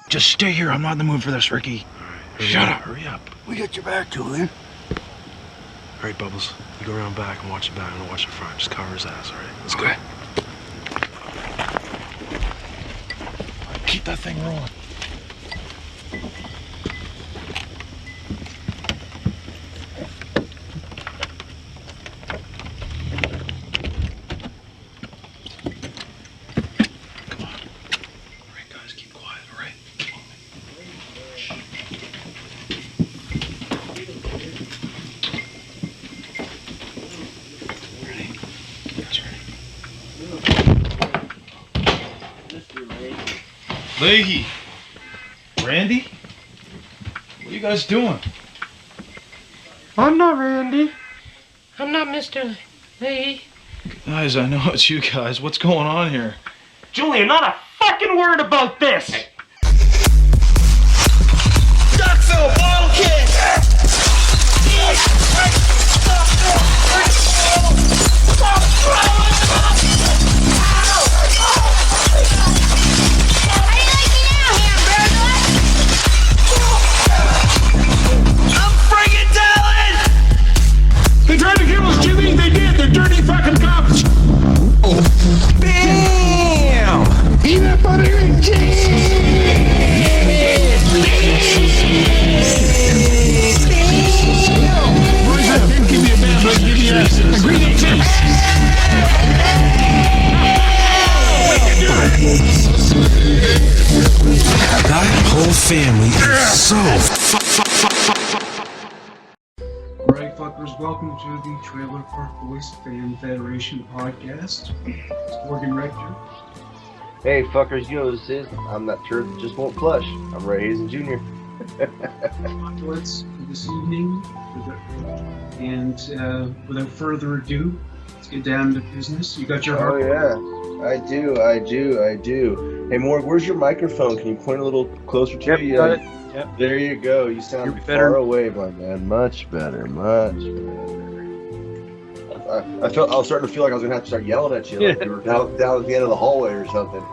Just stay here. I'm not in the mood for this, Ricky. Shut up. Hurry up. We got your back, Julian. All right, Bubbles. You go around back and watch the back. I'm gonna watch the front. Just cover his ass, all right? Let's go. Keep that thing rolling. Leahy! Randy? What are you guys doing? I'm not Randy. I'm not Mr. Lee. Guys, I know it's you guys. What's going on here? Julian, not a fucking word about this! Duckville, bottle kid! They tried to kill us, Jimmy! They did! They're dirty fucking cops! Oh. Bam! Peanut butter and Give me a bad look, give me a green cheese! That whole family is so Alright, fuckers, welcome to the Trailer Park Boys Fan Federation podcast. It's Morgan Rector. Hey fuckers, you know who this is. I'm that turd that just won't flush. I'm Ray Hazen Jr. Let's this evening, and without further ado, let's get down to business. You got your Oh yeah, I do. Hey Morg, where's your microphone? Can you point a little closer to you? Got it. Yep. There you go. You sound better. far away, my man. Much better. I was starting to feel like I was gonna have to start yelling at you, like you were down at the end of the hallway or something.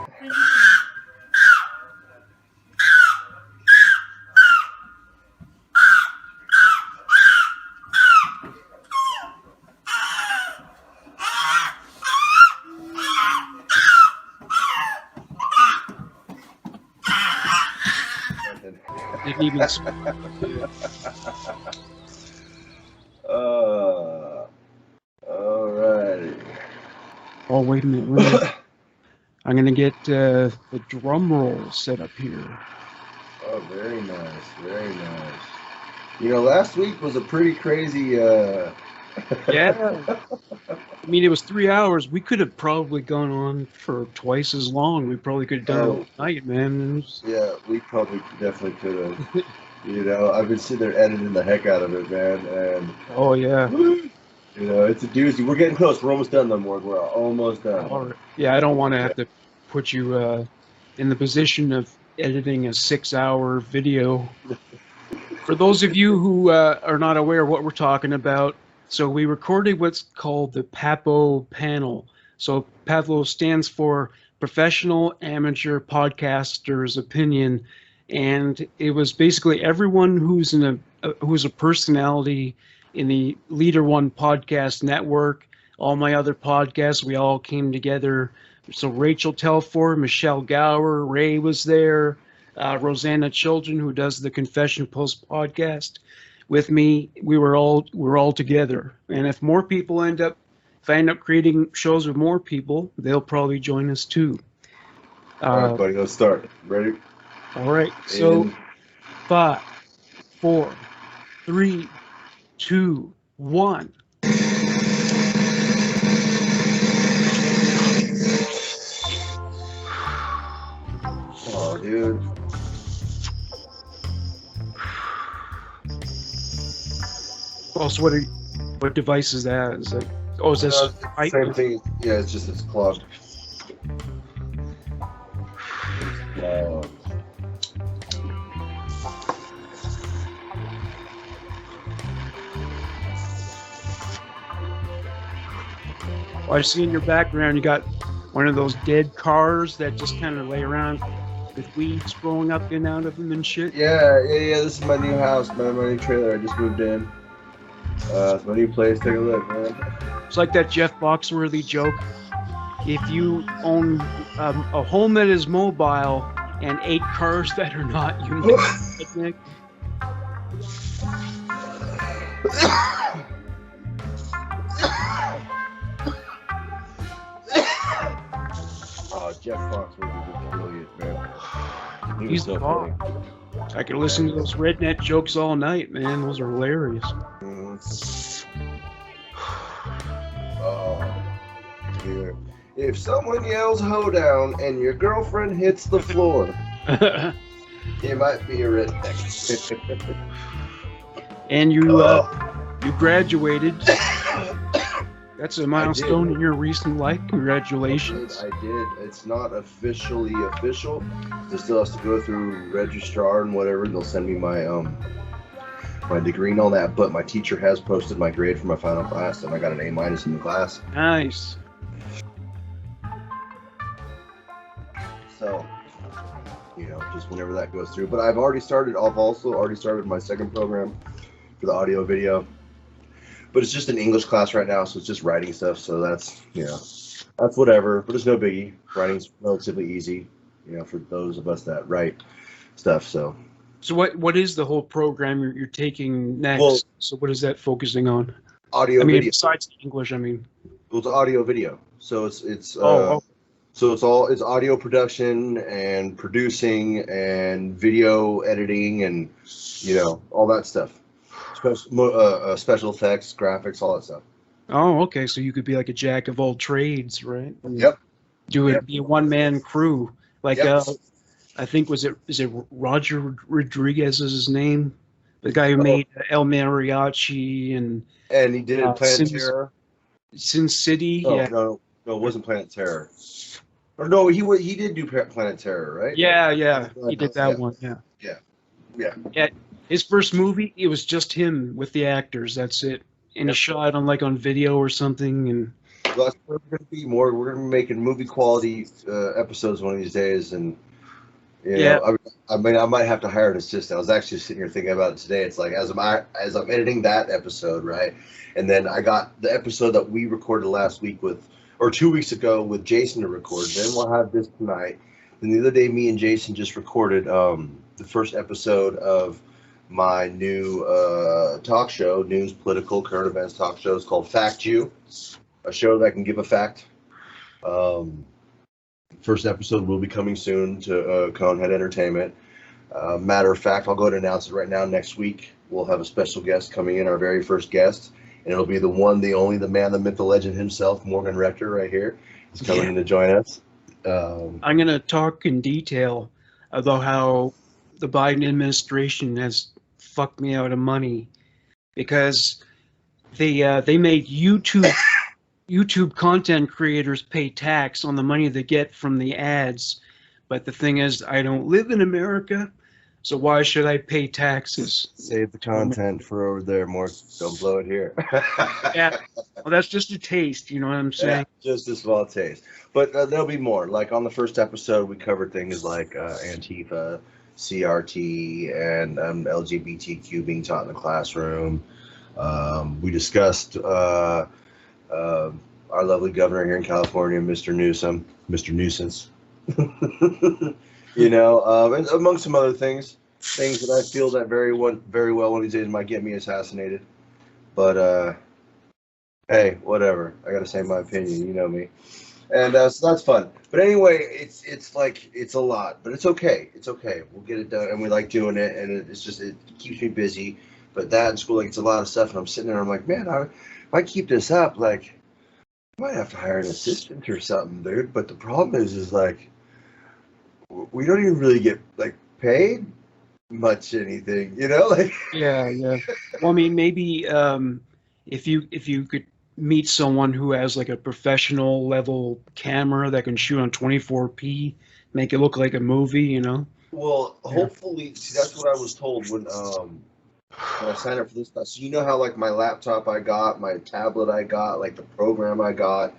Didn't even Alrighty. Oh, wait a minute. I'm gonna get the drum roll set up here. Oh, very nice, very nice. You know, last week was a pretty crazy. Yeah. I mean, it was 3 hours. We could have probably gone on for twice as long. We probably could have done it all night, man. Yeah, we probably definitely could have. You know, I've been sitting there editing the heck out of it, man, and Oh, yeah. you know, it's a doozy. We're getting close. We're almost done, though, Morg. We're almost done. All right. Yeah, I don't want to have to put you in the position of editing a 6-hour video. For those of you who are not aware of what we're talking about, so we recorded what's called the PAPO panel. So PAPO stands for Professional Amateur Podcasters Opinion, and it was basically everyone who's a personality in the Leader One podcast network. All my other podcasts, we all came together. So Rachel Telford, Michelle Gower, Ray was there, Rosanna Children, who does the Confession Post podcast. With me, we're all together, and if more people end up creating shows with more people, they'll probably join us too. All right, buddy, let's start. Ready? All right. So, 5, 4, 3, 2, 1. Oh, dude. Oh, so what device is that? Is that? Oh, is this? Same thing. Yeah, it's clogged. Well, I see in your background you got one of those dead cars that just kind of lay around with weeds growing up and out of them and shit. Yeah. This is my new house, man. My new trailer. I just moved in. It's my new place. Take a look, man. It's like that Jeff Foxworthy joke. If you own a home that is mobile and 8 cars that are not, you might be a redneck. Oh, Jeff Foxworthy was brilliant, man. He was He's so the funny. I could listen to those redneck jokes all night, man. Those are hilarious. Oh, yeah. If someone yells "hoedown" and your girlfriend hits the floor, you might be a redneck. And you graduated. That's a milestone in your recent life. Congratulations. I did. It's not officially official. It still has to go through registrar and whatever. They'll send me my my degree and all that. But my teacher has posted my grade for my final class, and I got an A- in the class. Nice. So, just whenever that goes through. But I've also already started my second program for the audio video. But it's just an English class right now, so it's just writing stuff. So that's whatever. But it's no biggie. Writing's relatively easy, for those of us that write stuff. So what is the whole program you're taking next? Well, So what is that focusing on? audio video. Besides English, Well, it's audio video. So it's Oh. So it's audio production and producing and video editing and all that stuff. Special effects, graphics, all that stuff. Oh, okay. So you could be like a jack of all trades, right? And Yep. be a one-man crew. Like Yep. I think is it Roger Rodriguez is his name? The guy who made El Mariachi and And he did Planet Sin- Terror. Sin City. No, Yeah. no, it wasn't Planet Terror. Or no, he did do Planet Terror, right? Yeah, he did that one. Yeah. Yeah. His first movie, it was just him with the actors. That's it. And he shot it on video or something. And Well, that's where we're gonna be more. We're gonna be making movie quality episodes one of these days, and I mean, I might have to hire an assistant. I was actually sitting here thinking about it today. It's like as I'm editing that episode, right, and then I got the episode that we recorded last week or 2 weeks ago with Jason to record. Then we'll have this tonight. Then the other day, me and Jason just recorded the first episode of my new talk show, news, political, current events talk show. It's called Fact You, a show that can give a fact. First episode will be coming soon to Conehead Entertainment. Matter of fact, I'll go ahead and announce it right now. Next week, we'll have a special guest coming in, our very first guest. And it'll be the one, the only, the man, the myth, the legend himself, Morgan Rector, right here. He's coming in to join us. I'm going to talk in detail about how the Biden administration has fucked me out of money because they made YouTube content creators pay tax on the money they get from the ads. But the thing is, I don't live in America, so why should I pay taxes? Save the content for over there, Morg. Don't blow it here. Yeah, well, that's just a taste, you know what I'm saying? Yeah, just a small taste. But there'll be more. Like on the first episode, we covered things like Antifa, CRT, and LGBTQ being taught in the classroom. We discussed our lovely governor here in California, Mr. Newsom, Mr. Nuisance. And among some other things that I feel that very well one of these days might get me assassinated. But hey, whatever. I gotta say my opinion. You know me. And so that's fun. But anyway, it's a lot, but it's okay. It's okay. We'll get it done, and we like doing it, and it keeps me busy. But that in school, it's a lot of stuff, and I'm sitting there, I'm like, man, if I keep this up, I might have to hire an assistant or something, dude. But the problem is we don't even really get paid much anything, Yeah. Well, I mean, maybe if you could meet someone who has a professional level camera that can shoot on 24p, make it look like a movie, Well, hopefully, see, that's what I was told when I signed up for this class. So how my laptop I got, my tablet I got, the program I got,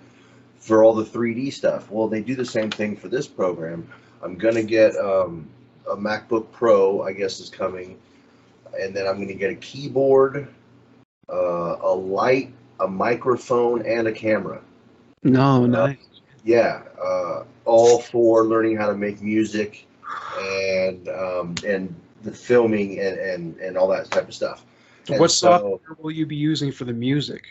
for all the 3D stuff. Well, they do the same thing for this program. I'm gonna get a MacBook Pro, I guess, is coming, and then I'm gonna get a keyboard, a light, a microphone, and a camera. No, nice. Yeah, all for learning how to make music and the filming and all that type of stuff. So And what so software will you be using for the music?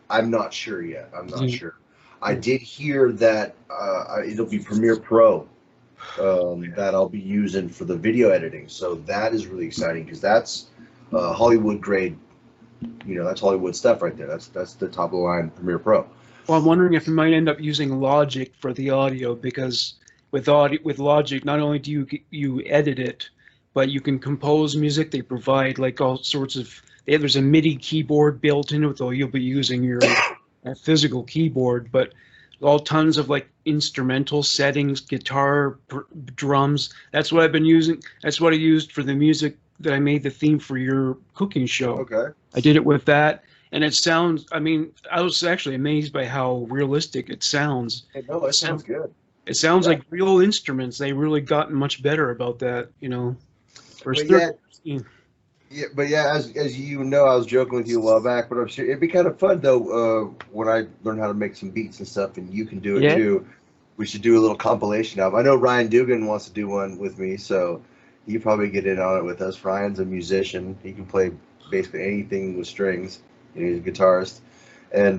I'm not sure yet. I'm not Yeah. sure. I did hear that it'll be Premiere Pro that I'll be using for the video editing. So that is really exciting because that's Hollywood grade. That's Hollywood stuff right there. That's the top of the line Premiere Pro. Well, I'm wondering if you might end up using Logic for the audio, because with Logic, not only do you edit it, but you can compose music. They provide like all sorts of. There's a MIDI keyboard built into it, though you'll be using your physical keyboard, but all tons of like instrumental settings, guitar, drums. That's what I've been using. That's what I used for the music that I made the theme for your cooking show. Okay. I did it with that. And it sounds, I mean, I was actually amazed by how realistic it sounds. Hey, no, that sounds good. It sounds Yeah. like real instruments. They really gotten much better about that, First, But yeah, as you know, I was joking with you a while back, but I'm sure it'd be kind of fun though when I learn how to make some beats and stuff, and you can do it too. We should do a little compilation album. I know Ryan Dugan wants to do one with me, so you probably get in on it with us. Ryan's a musician; he can play basically anything with strings. He's a guitarist, and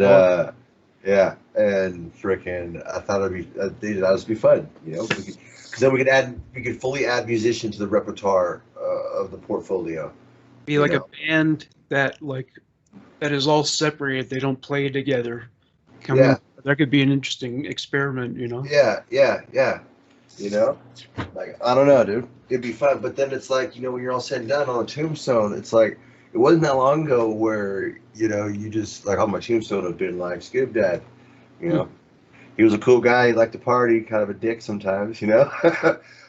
yeah, and frickin', I thought that'd just be fun, because then we could fully add musician to the repertoire of the portfolio. Be like a band that is all separated. They don't play together. That could be an interesting experiment, Yeah. Like, I don't know, dude. It'd be fun, but then it's like, when you're all said and done on a tombstone, it's like, it wasn't that long ago where, you just, like, on my tombstone have been like, Skib Dad, He was a cool guy, he liked to party, kind of a dick sometimes,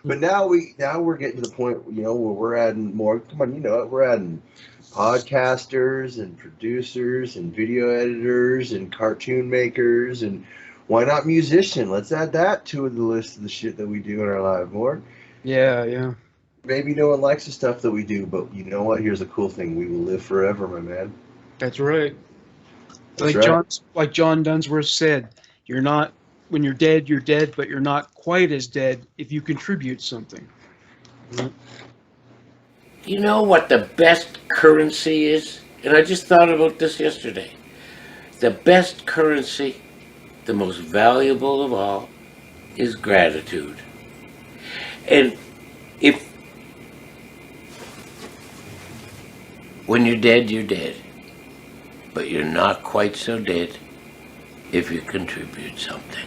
But now we're getting to the point, where we're adding more, come on, we're adding podcasters and producers and video editors and cartoon makers, and why not musician? Let's add that to the list of the shit that we do in our life more. Yeah. Maybe no one likes the stuff that we do, but you know what? Here's a cool thing: we will live forever, my man. That's right. That's right. Like John Dunsworth said, when you're dead, but you're not quite as dead if you contribute something. You know what the best currency is? And I just thought about this yesterday. The best currency, the most valuable of all, is gratitude. And when you're dead, but you're not quite so dead if you contribute something.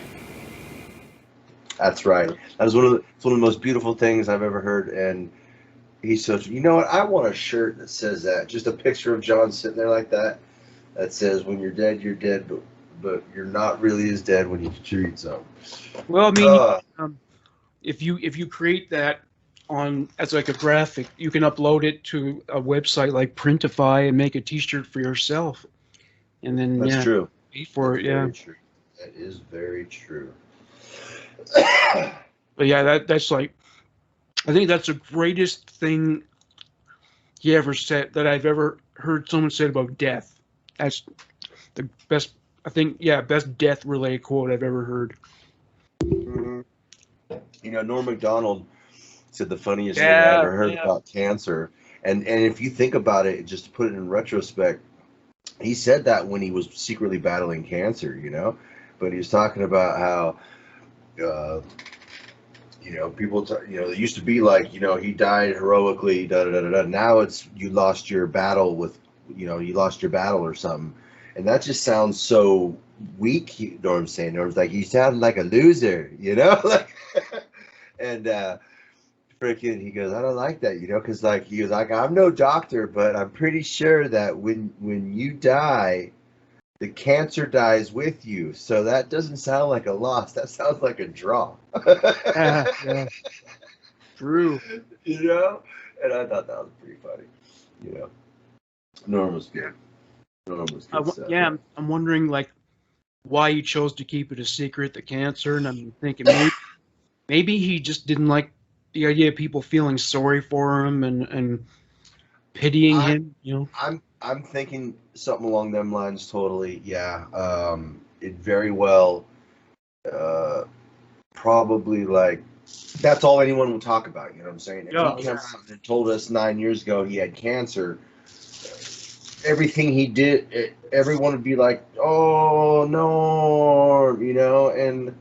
That's right. That is one of the most beautiful things I've ever heard. And he's so. You know what? I want a shirt that says that. Just a picture of John sitting there like that. That says, "When you're dead, but you're not really as dead when you contribute something." Well, I mean, if you create that as like a graphic, you can upload it to a website like Printify and make a T-shirt for yourself, and then That's true. pay for it. Yeah. True. That is very true. But yeah, that's like, I think that's the greatest thing he ever said that I've ever heard someone say about death. That's the best, I think, best death related quote I've ever heard. Mm-hmm. Norm Macdonald said the funniest thing I ever heard about cancer. And if you think about it, just to put it in retrospect, he said that when he was secretly battling cancer, but he was talking about how, people, it used to be like, he died heroically, da-da-da-da-da. Now it's, you lost your battle or something. And that just sounds so weak, Norm's saying. Norm's like, you sound like a loser, like, and, freaking, he goes, I don't like that, because like, he was like, I'm no doctor, but I'm pretty sure that when you die, the cancer dies with you. So that doesn't sound like a loss. That sounds like a draw. Yeah. True. And I thought that was pretty funny. Norm was good. Norm was good stuff. I'm wondering, like, why he chose to keep it a secret, the cancer, and I'm thinking maybe he just didn't like the idea of people feeling sorry for him and pitying I, him, you know. I'm thinking something along them lines. Totally, yeah. It very well, uh, probably like that's all anyone will talk about. You know what I'm saying? If Yeah, he came out and told us 9 years ago he had cancer, everything he did, everyone would be like, "Oh no," you know. And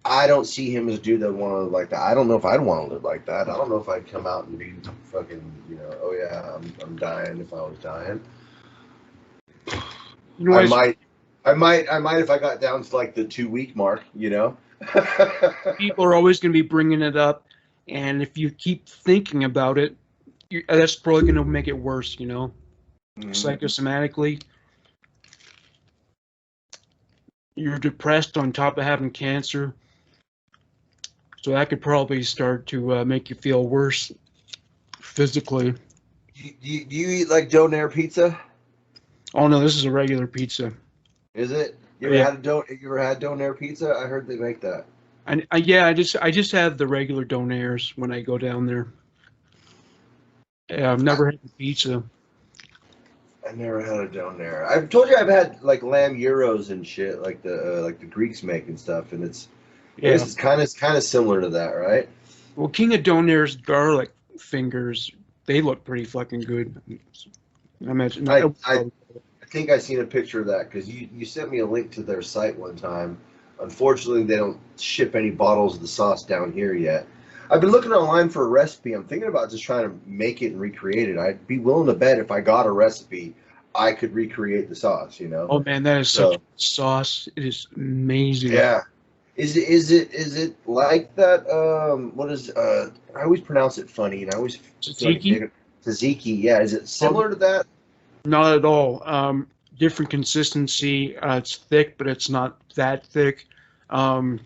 I don't see him as a dude that would want to live like that. I don't know if I'd want to live like that. I don't know if I'd come out and be fucking, you know, oh yeah, I'm dying if I was dying. you know, I might, I might if I got down to like the 2 week mark, you know. people are always going to be bringing it up, and if you keep thinking about it, that's probably going to make it worse, you know. Psychosomatically, you're depressed on top of having cancer, so that could probably start to make you feel worse physically. Do you eat like donair pizza? Oh no, this is a regular pizza. Is it? You ever Yeah, had you ever had donair pizza? I heard they make that. yeah, I just have the regular donairs when I go down there. Yeah, I've never had the pizza. I never had a donair. I've told you I've had like lamb gyros and shit, like the Greeks make and stuff, and I guess Yeah. it's kind of similar to that, right? Well, King of Donairs garlic fingers, they look pretty fucking good. I imagine. I think I seen a picture of that because you sent me a link to their site one time. Unfortunately, they don't ship any bottles of the sauce down here yet. I've been looking online for a recipe. I'm thinking about just trying to make it and recreate it. I'd be willing to bet if I got a recipe, I could recreate the sauce. You know. Oh man, that is such So a sauce. It is amazing. yeah. Is it like that? What is I always pronounce it funny, and I always feel like Tzatziki? tzatziki. Yeah, is it similar to that? Not at all. Different consistency. It's thick, but it's not that thick. Um,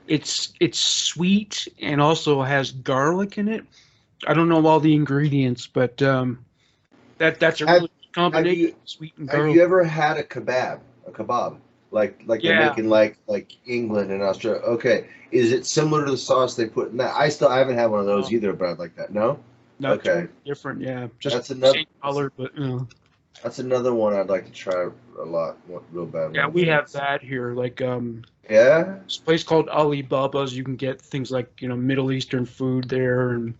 it's sweet and also has garlic in it. I don't know all the ingredients, but that's a Have really good have combination. you Sweet and have garlic. you ever had a kebab? A kebab, like they Yeah, make in like England and Australia. Okay, is it similar to the sauce they put in that? I haven't had one of those no, either, but I'd like that. No. not Okay, totally different. Yeah, just that's another same color, but that's another one I'd like to try a lot, real bad yeah, one we day. have that here. Like Yeah. this place called Alibaba's. You can get things like Middle Eastern food there, and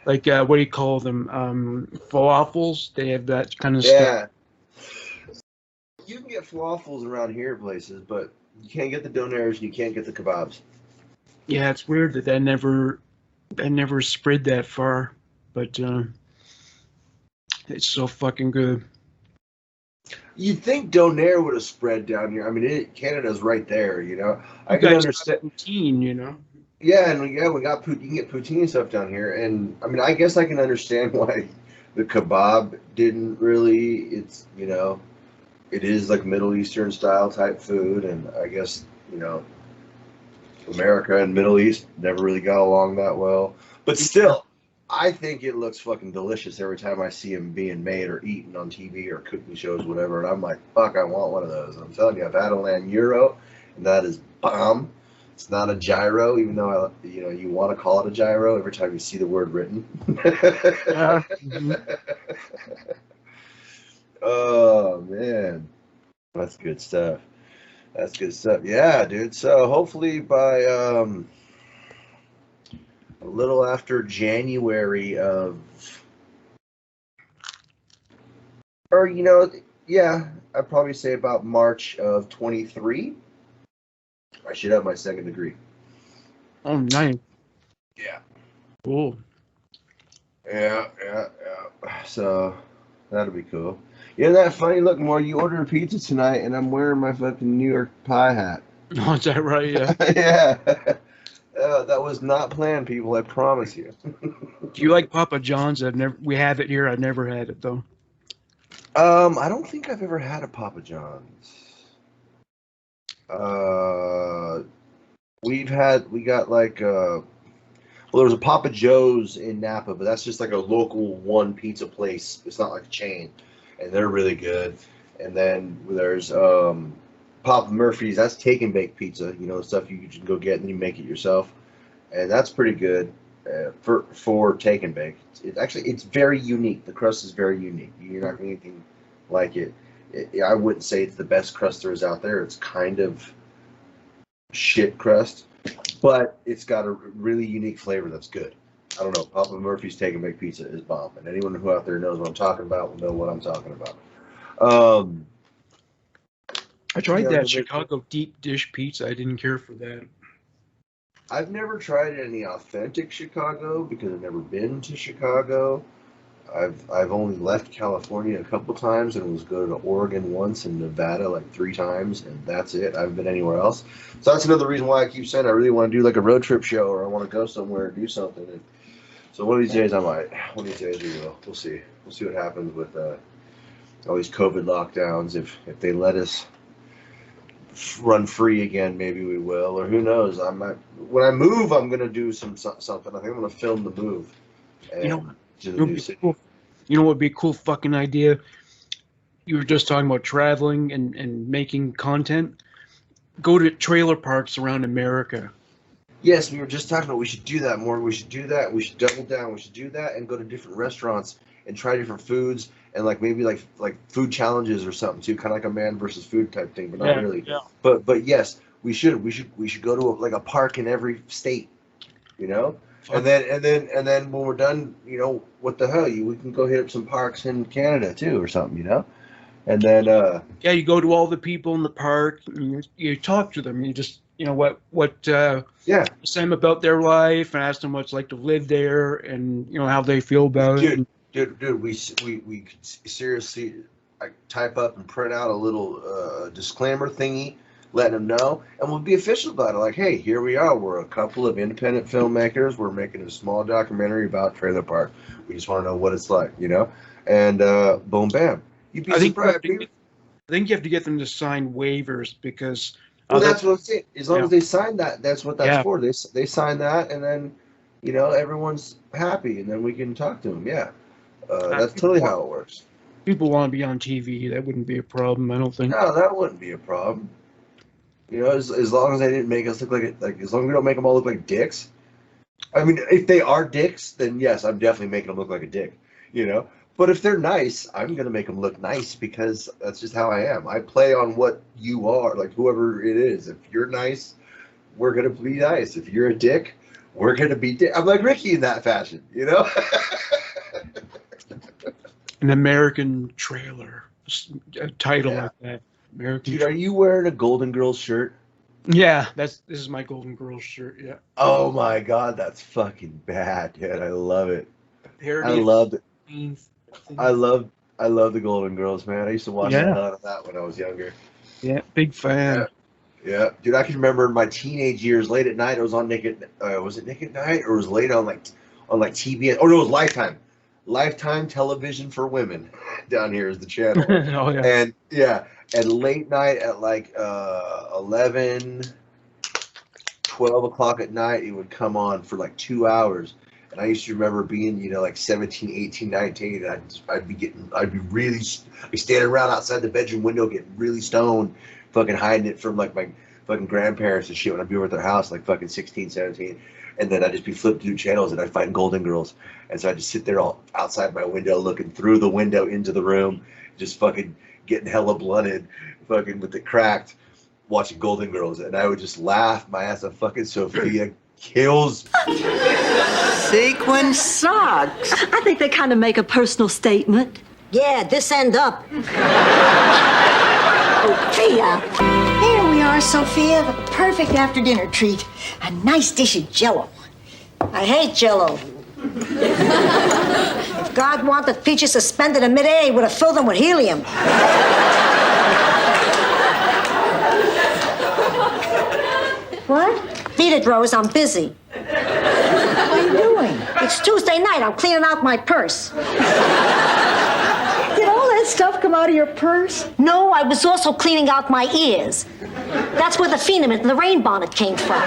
like what do you call them? Falafels. They have that kind of stuff. Yeah. You can get falafels around here places, but you can't get the donairs and you can't get the kebabs. Yeah, it's weird that never spread that far, but it's so fucking good. You'd think donair would have spread down here. I mean, Canada's right there, you know. I You can guys have understand. poutine. Yeah, and yeah, we got you can get poutine and stuff down here, and I mean, I guess I can understand why the kebab didn't really. It's it is like Middle Eastern style type food, and I guess America and Middle East never really got along that well. But still, I think it looks fucking delicious every time I see them being made or eaten on TV or cooking shows, whatever. And I'm like, fuck, I want one of those. I'm telling you, I've had a lamb gyro, and that is bomb. It's not a gyro, even though you want to call it a gyro every time you see the word written. Mhm. Oh man, that's good stuff. That's good stuff. Yeah, dude. So hopefully by a little after January of, or yeah, I'd probably say about March of 23, I should have my second degree. Oh, nice. Yeah. Cool. Yeah. So that'll be cool. That funny? Look, more you ordering pizza tonight, and I'm wearing my fucking New York pie hat. Oh, is that right? Yeah. Yeah. That was not planned, people. I promise you. Do you like Papa John's? We have it here. I've never had it though. I don't think I've ever had a Papa John's. We got like well, there was a Papa Joe's in Napa, but that's just like a local one pizza place. It's not like a chain, and they're really good. And then there's Papa Murphy's, that's take and bake pizza. You know, stuff you can go get and you make it yourself, and that's pretty good for take and bake. It's very unique. The crust is very unique. You're not going to get anything like it. I wouldn't say it's the best crust there is out there. It's kind of shit crust, but it's got a really unique flavor that's good. I don't know. Papa Murphy's take and bake pizza is bomb, and anyone who out there knows what I'm talking about will know what I'm talking about. I tried that Chicago deep dish pizza. I didn't care for that. I've never tried any authentic Chicago because I've never been to Chicago. I've only left California a couple times and was go to Oregon once and Nevada like 3 times, and that's it. I haven't been anywhere else. So that's another reason why I keep saying I really want to do like a road trip show, or I want to go somewhere and do something. And so one of these days I might. One of these days we will. We'll see. We'll see what happens with all these COVID lockdowns. If they let us run free again, maybe we will, or who knows. When I move, I'm gonna do something. I think I'm gonna film the move. And to the new city. Cool. You know what would be a cool fucking idea? You were just talking about traveling and making content. Go to trailer parks around America. Yes, we were just talking about we should do that more. We should do that. We should double down. We should do that and go to different restaurants and try different foods and maybe food challenges or something too, kind of like a man versus food type thing, but not really. Yeah. But yes, we should go to a park in every state, you know. And then when we're done, you know, what the hell? We can go hit up some parks in Canada too, or something, you know. And then you go to all the people in the park, and you talk to them. You just what say them about their life and ask them what it's like to live there, and how they feel about it. Dude, we could seriously type up and print out a little disclaimer thingy, letting them know, and we'll be official about it. Like, hey, here we are. We're a couple of independent filmmakers. We're making a small documentary about Trailer Park. We just want to know what it's like, you know? And boom, bam. You'd be surprised. I think you have to get them to sign waivers because. Well, that's what I'm saying. As long as they sign that, that's what that's for. They sign that, and then, everyone's happy, and then we can talk to them. Yeah, that's totally how it works. People want to be on TV. That wouldn't be a problem, I don't think. No, that wouldn't be a problem. As long as they didn't make us look as long as we don't make them all look like dicks. I mean, if they are dicks, then yes, I'm definitely making them look like a dick. But if they're nice, I'm gonna make them look nice because that's just how I am. I play on what you are, like whoever it is. If you're nice, we're gonna be nice. If you're a dick, we're gonna be dick. I'm like Ricky in that fashion, An American trailer, a title like that. Dude, are you wearing a Golden Girls shirt? Yeah, this is my Golden Girls shirt. Yeah. Oh my God, that's fucking bad, dude. I love it. I love it. I love the Golden Girls, man. I used to watch a lot of that when I was younger. Yeah, big fan. Yeah. Dude, I can remember in my teenage years, late at night, it was on Nick at was it Nick at Night, or was it late on TBS? Oh no, it was Lifetime. Lifetime Television for Women down here is the channel. Oh yeah. And late night at 11, 12 o'clock at night, it would come on for 2 hours. And I used to remember being, 17, 18, 19, and I'd be standing around outside the bedroom window getting really stoned, fucking hiding it from my fucking grandparents and shit when I'd be over at their house, fucking 16, 17. And then I'd just be flipping through channels and I'd find Golden Girls. And so I'd just sit there all outside my window looking through the window into the room, just fucking getting hella blunted, fucking with it cracked, watching Golden Girls. And I would just laugh my ass off. Fucking Sophia kills. Sequin socks. I think they kind of make a personal statement. Yeah, this end up. Sophia. Here we are, Sophia, the perfect after-dinner treat. A nice dish of Jell-O. I hate Jell-O. If God wanted peaches suspended in midair, he would have filled them with helium. What? Beat it, Rose. I'm busy. What are you doing? It's Tuesday night. I'm cleaning out my purse. Did all that stuff come out of your purse? No, I was also cleaning out my ears. That's where the phenomenon and the rain bonnet came from.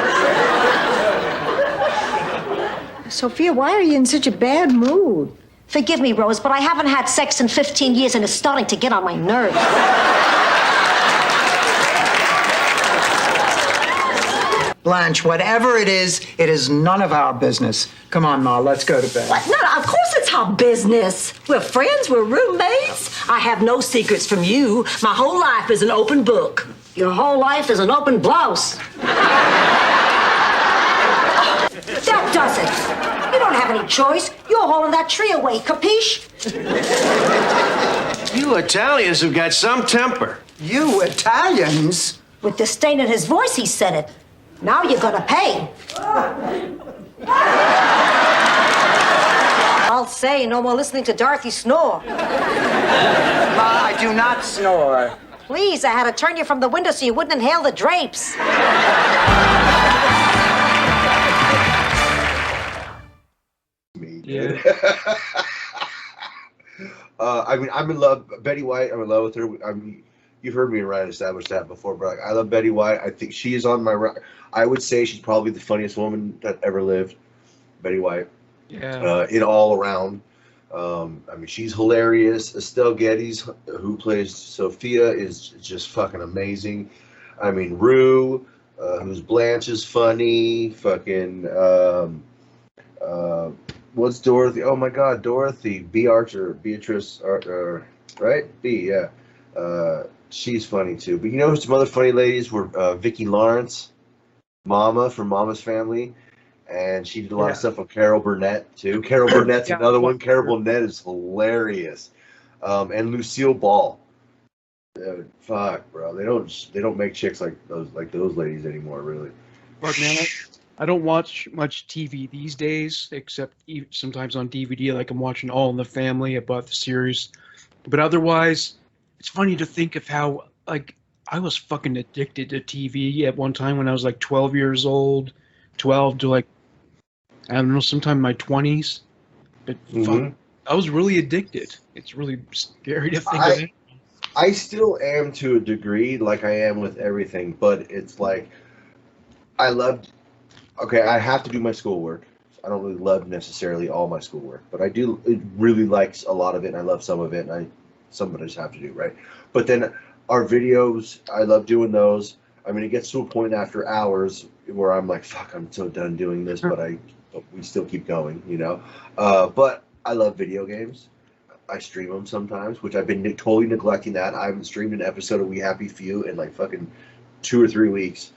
Sophia, why are you in such a bad mood? Forgive me, Rose, but I haven't had sex in 15 years and it's starting to get on my nerves. Blanche, whatever it is none of our business. Come on, Ma, let's go to bed. What? No, of course it's our business. We're friends, we're roommates. I have no secrets from you. My whole life is an open book. Your whole life is an open blouse. That does it. You don't have any choice. You're hauling that tree away, capiche? You Italians have got some temper. You Italians? With disdain in his voice, he said it. Now you're gonna pay. I'll say, no more listening to Dorothy snore. Ma, I do not snore. Please, I had to turn you from the window so you wouldn't inhale the drapes. Yeah. I mean, I'm in love. Betty White, I'm in love with her. I mean, you've heard me and Ryan establish that before, but I love Betty White. I think she is on my. I would say she's probably the funniest woman that ever lived. Betty White. Yeah. In all around. I mean, she's hilarious. Estelle Getty's, who plays Sophia, is just fucking amazing. I mean, Rue, who's Blanche, is funny. Fucking. What's Dorothy? Oh my God, Dorothy. Beatrice, right? B, yeah. She's funny too. But you know, some other funny ladies were Vicki Lawrence, Mama from Mama's Family, and she did a lot of stuff with Carol Burnett too. Carol Burnett's another one. Carol Burnett is hilarious, and Lucille Ball. Fuck, bro. They don't make chicks like those ladies anymore, really. But man, I don't watch much TV these days, except sometimes on DVD. Like I'm watching All in the Family. I bought the series, but otherwise, it's funny to think of how like I was fucking addicted to TV at one time when I was like 12 years old, 12 to like I don't know, sometime in my 20s. But fuck, I was really addicted. It's really scary to think of it. I still am to a degree, like I am with everything, but it's like I loved. Okay, I have to do my schoolwork. I don't really love necessarily all my schoolwork, but I do really like a lot of it, and I love some of it, and some of it I just have to do, right? But then our videos, I love doing those. I mean, it gets to a point after hours where I'm like, fuck, I'm so done doing this, but we still keep going, you know? But I love video games. I stream them sometimes, which I've been totally neglecting that. I haven't streamed an episode of We Happy Few in like fucking 2 or 3 weeks.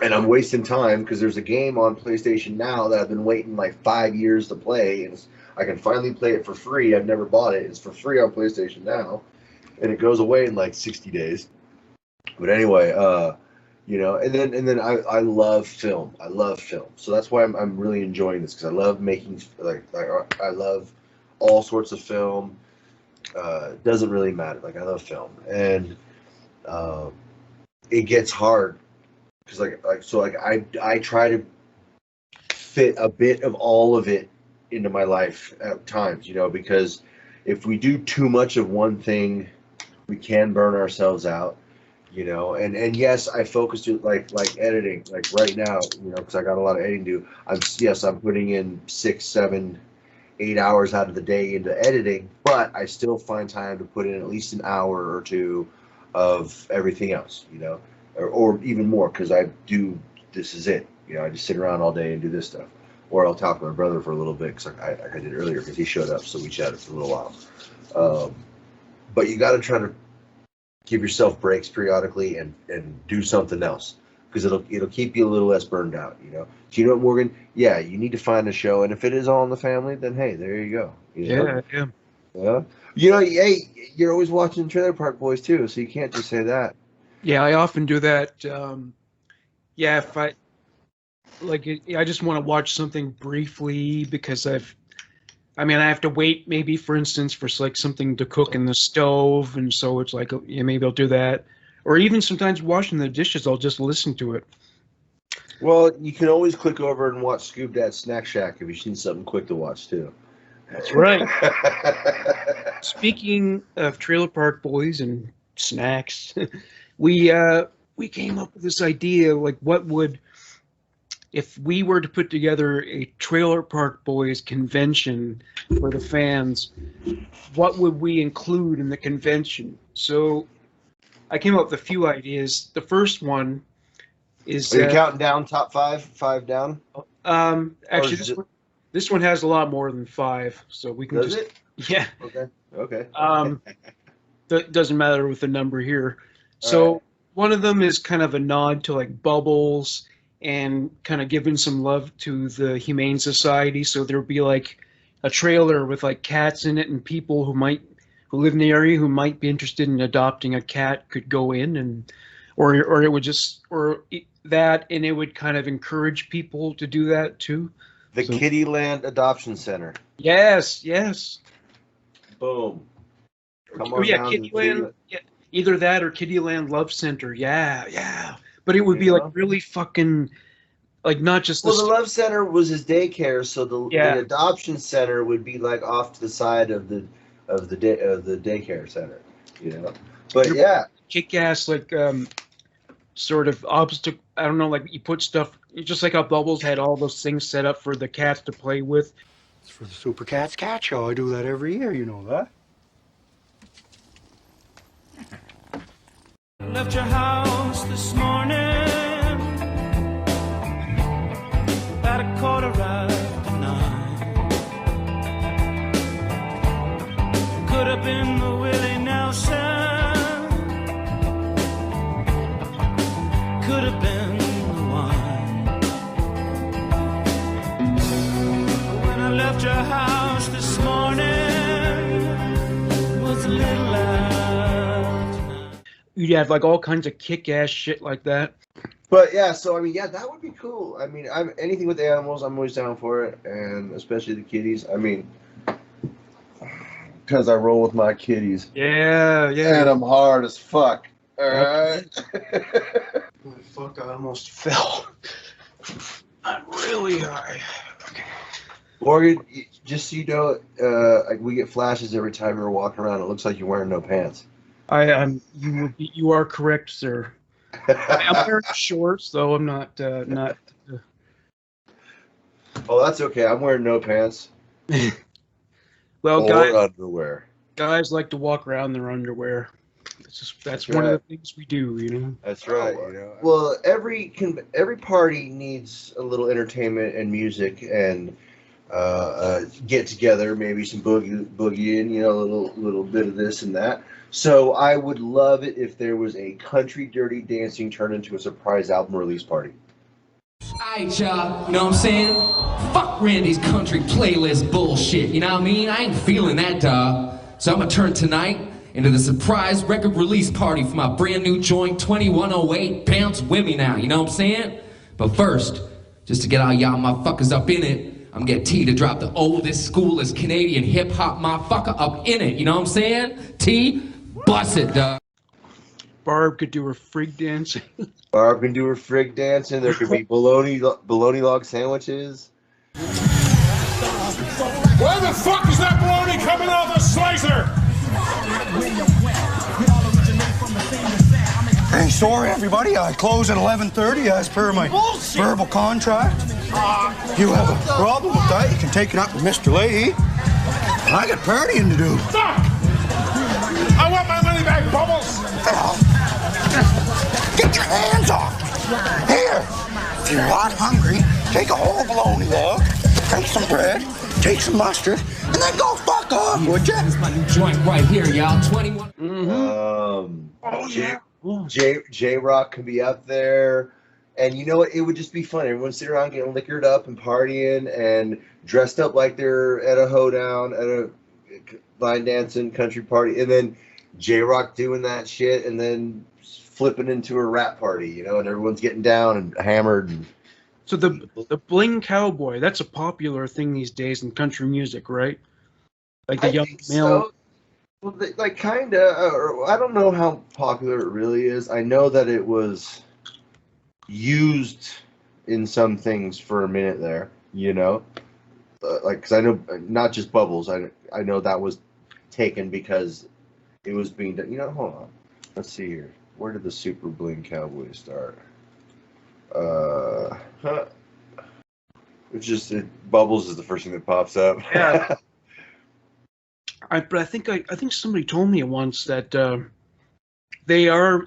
And I'm wasting time because there's a game on PlayStation Now that I've been waiting like 5 years to play, and I can finally play it for free. I've never bought it. It's for free on PlayStation Now, and it goes away in like 60 days. But anyway, you know, and then I love film. I love film, so that's why I'm really enjoying this, because I love making I love all sorts of film. Doesn't really matter. Like I love film, and it gets hard. Because I try to fit a bit of all of it into my life at times, you know, because if we do too much of one thing, we can burn ourselves out, you know. And yes, I focus on like editing, like right now, you know, because I got a lot of editing to do. I'm putting in 6, 7, 8 hours out of the day into editing, but I still find time to put in at least an hour or two of everything else, you know. Or even more, because this is it. You know, I just sit around all day and do this stuff. Or I'll talk to my brother for a little bit, because I did earlier, because he showed up, so we chatted for a little while. But you got to try to give yourself breaks periodically and do something else, because it'll keep you a little less burned out, you know. Do you know what, Morgan? Yeah, you need to find a show, and if it is All in the Family, then hey, there you go. You know? Yeah. You know, hey, you're always watching Trailer Park Boys too, so you can't just say that. Yeah, I often do that. If I I just want to watch something briefly because I have to wait maybe, for instance, for like something to cook in the stove, and so it's like, yeah, maybe I'll do that. Or even sometimes washing the dishes, I'll just listen to it. Well, you can always click over and watch Scoob Dad's Snack Shack if you need something quick to watch too. That's right. Speaking of Trailer Park Boys and snacks, we came up with this idea, like if we were to put together a Trailer Park Boys convention for the fans, what would we include in the convention? So I came up with a few ideas. The first one is Are you counting down top five down? actually is it- this one has a lot more than 5, so we can Does just it? yeah. Okay. That doesn't matter with the number here. All So right. one of them is kind of a nod to like Bubbles and kind of giving some love to the Humane Society. So there'll be like a trailer with like cats in it, and people who live in the area who might be interested in adopting a cat could go in, and or it would just that, and it would kind of encourage people to do that too. The So- Kittyland Adoption Center. Yes. Boom. Come Oh on yeah, down to Kittyland. Yeah, either that or Kittyland Love Center. Yeah. But it would be like really fucking, like not just the. Well, the Love Center was his daycare, so Yeah. the adoption center would be like off to the side of the daycare center, you know. But yeah, Kick-ass like sort of obstacle. I don't know, like you put stuff. Just like how Bubbles had all those things set up for the cats to play with. It's for the Super Cats Cat Show. I do that every year, you know that. Left your house this morning about 9:15. Could have been the Willie Nelson, could have been the one. When I left your house this morning, was a little loud. You'd have like all kinds of kick-ass shit like that. but yeah. So I mean, yeah, that would be cool. I mean, I'm anything with animals, I'm always down for it, and especially the kitties. I mean, because I roll with my kitties. Yeah. And I'm hard as fuck. All right. Oh, fuck! I almost fell. I'm really high. Okay. Morgan, just so you know, like we get flashes every time you're walking around. It looks like you're wearing no pants. You are correct, sir. I'm wearing shorts, though. I'm not. Oh, that's okay. I'm wearing no pants. Well, or underwear. guys like to walk around in their underwear. That's one of the things we do, you know. That's right. You know. Well, every party needs a little entertainment and music and get together, maybe some boogie, and you know, a little bit of this and that. So I would love it if there was a country dirty dancing turned into a surprise album release party. Alright, y'all, you know what I'm saying? Fuck Randy's country playlist bullshit, you know what I mean? I ain't feeling that, dawg. So I'm gonna turn tonight into the surprise record release party for my brand new joint 2108 Bounce With Me Now, you know what I'm saying? But first, just to get all y'all motherfuckers up in it, I'm gonna get T to drop the oldest, schoolest Canadian hip-hop motherfucker up in it, you know what I'm saying? T, bust it, dawg. Barb could do her freak dancing. Barb can do her frig dancing. There could be bologna log sandwiches. Where the fuck is that bologna coming off the slicer? Hey, sorry everybody, I close at 11:30 as per my verbal contract. You have a problem with that, you can take it up with Mr. Leahy. And I got partying to do. Fuck! I want my money back, Bubbles! Get your hands off me. Here, if you're not hungry, take a whole bologna log, take some bread, take some mustard, and then go fuck off, would ya? This is my new joint right here, y'all. 21. J-Rock could be up there. And you know what? It would just be fun. Everyone sit around getting liquored up and partying and dressed up like they're at a hoedown, at a line dancing country party. And then J-Rock doing that shit and then flipping into a rap party, you know, and everyone's getting down and hammered. And So the bling cowboy, that's a popular thing these days in country music, right? Like the young male. So. Well, like kind of. I don't know how popular it really is. I know that it was used in some things for a minute there, you know, like because I know not just Bubbles. I know that was taken because it was being done. You know, hold on. Let's see here. Where did the Super Bling Cowboy start? It's just Bubbles is the first thing that pops up. Yeah. But I think somebody told me once that they are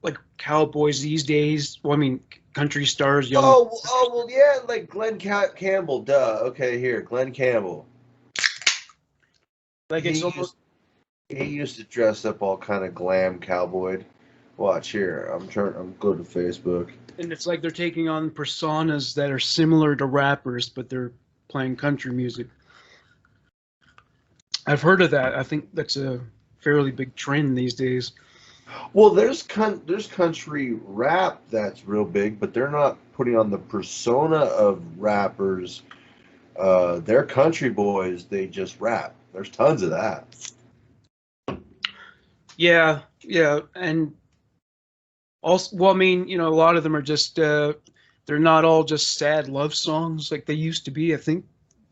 like cowboys these days. Well, I mean, country stars, young. Well, yeah, like Glenn Campbell. Duh. Okay, here, Glenn Campbell. Like it's almost. He used to dress up all kind of glam cowboy. Watch here. I'm going to Facebook. And it's like they're taking on personas that are similar to rappers, but they're playing country music. I've heard of that. I think that's a fairly big trend these days. Well, there's country rap that's real big, but they're not putting on the persona of rappers. They're country boys. They just rap. There's tons of that. Yeah, and also, well, I mean, a lot of them are just they're not all just sad love songs like they used to be. I think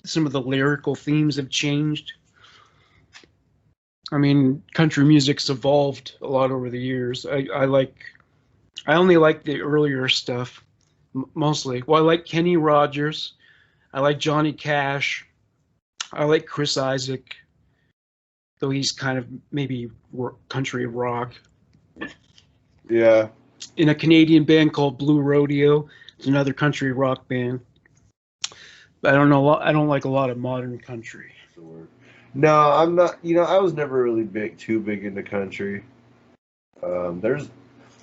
some of the lyrical themes have changed. I mean, country music's evolved a lot over the years. I only like the earlier stuff mostly. Well, I like Kenny Rogers. I like Johnny Cash. I like Chris Isaak, though he's kind of maybe country rock. Yeah. In a Canadian band called Blue Rodeo, it's another country rock band. But I don't know. I don't like a lot of modern country. No, I'm not. I was never really too big into country. There's,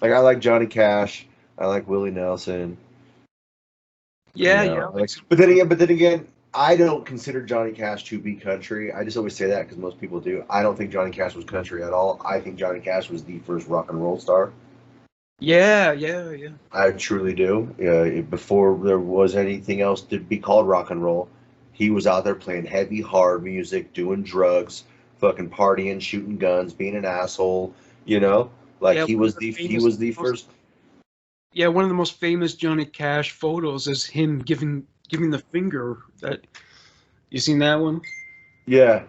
like, I like Johnny Cash. I like Willie Nelson. Yeah. But then again, I don't consider Johnny Cash to be country. I just always say that because most people do. I don't think Johnny Cash was country at all. I think Johnny Cash was the first rock and roll star. Yeah. I truly do. Before there was anything else to be called rock and roll, he was out there playing heavy, hard music, doing drugs, fucking partying, shooting guns, being an asshole. He was the first. Yeah, one of the most famous Johnny Cash photos is him giving the finger. That you seen that one? Yeah.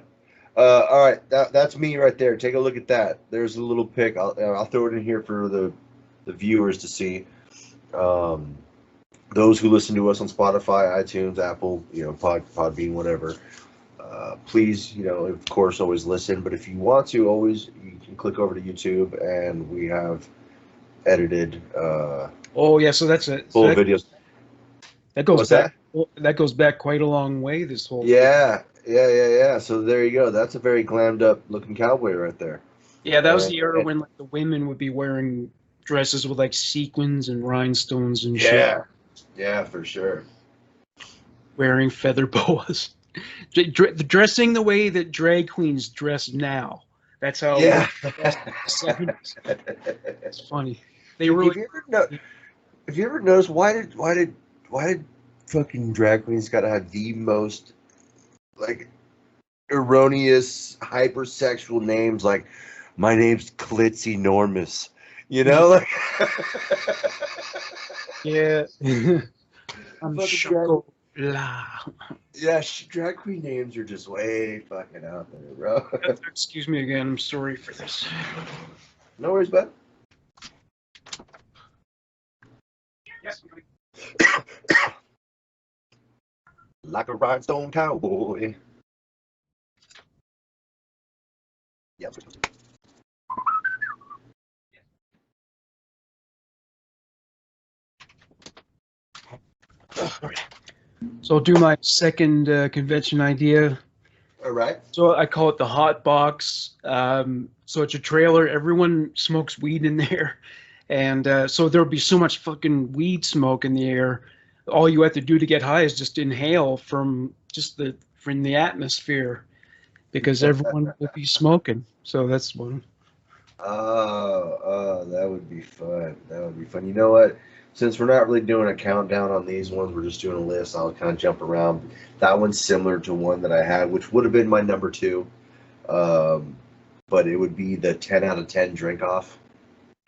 All right, that's me right there. Take a look at that. There's a little pic. I'll throw it in here for the viewers to see. Those who listen to us on Spotify, iTunes, Apple, Podbean, whatever. Please, of course, always listen. But if you want to, you can click over to YouTube, and we have edited. So that's it. Full videos. That goes What's back. That goes back quite a long way. This whole. Yeah. So there you go. That's a very glammed up looking cowboy right there. Yeah, that was the era when the women would be wearing dresses with like sequins and rhinestones and shit. Yeah, for sure. Wearing feather boas. Dressing the way that drag queens dress now. That's how. Yeah. It's funny. They really. Have you ever noticed why did fucking drag queens gotta have the most like erroneous hypersexual names? Like, my name's Clit's Enormous. Like. Yeah. I'm Chocolat. Yeah, drag queen names are just way fucking out there, bro. Excuse me again. I'm sorry for this. No worries, bud. Yes. Like a rhinestone cowboy. Yep. So I'll do my second convention idea. All right. So I call it the hot box. So it's a trailer. Everyone smokes weed in there. And so there'll be so much fucking weed smoke in the air. All you have to do to get high is just inhale from the atmosphere, because everyone will be smoking. So that's one. Oh, that would be fun. That would be fun. You know what? Since we're not really doing a countdown on these ones, we're just doing a list. I'll kind of jump around. That one's similar to one that I had, which would have been my number 2. But it would be the 10 out of 10 drink off.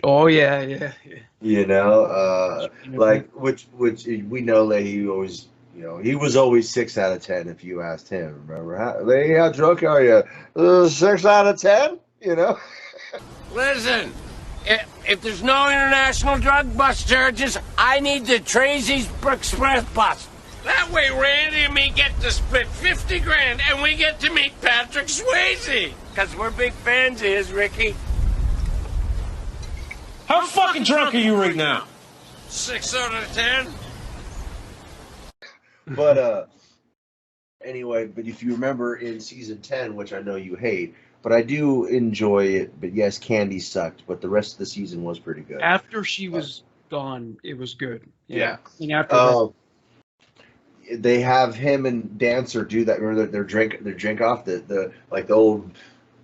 Oh yeah. Like which we know that he always, he was always 6 out of 10 if you asked him. Remember, how drunk are you? 6 out of 10. Listen, if there's no international drug bust charges, I need the Tracy's Express bus. That way Randy and me get to split 50 grand and we get to meet Patrick Swayze. Because we're big fans of his, Ricky. How fucking drunk are you right now? 6 out of 10. But anyway, but if you remember in season 10, which I know you hate, but I do enjoy it. But yes, Candy sucked, but the rest of the season was pretty good. After she was gone, it was good. Yeah. And after that, they have him and Dancer do that. Remember their drink off the old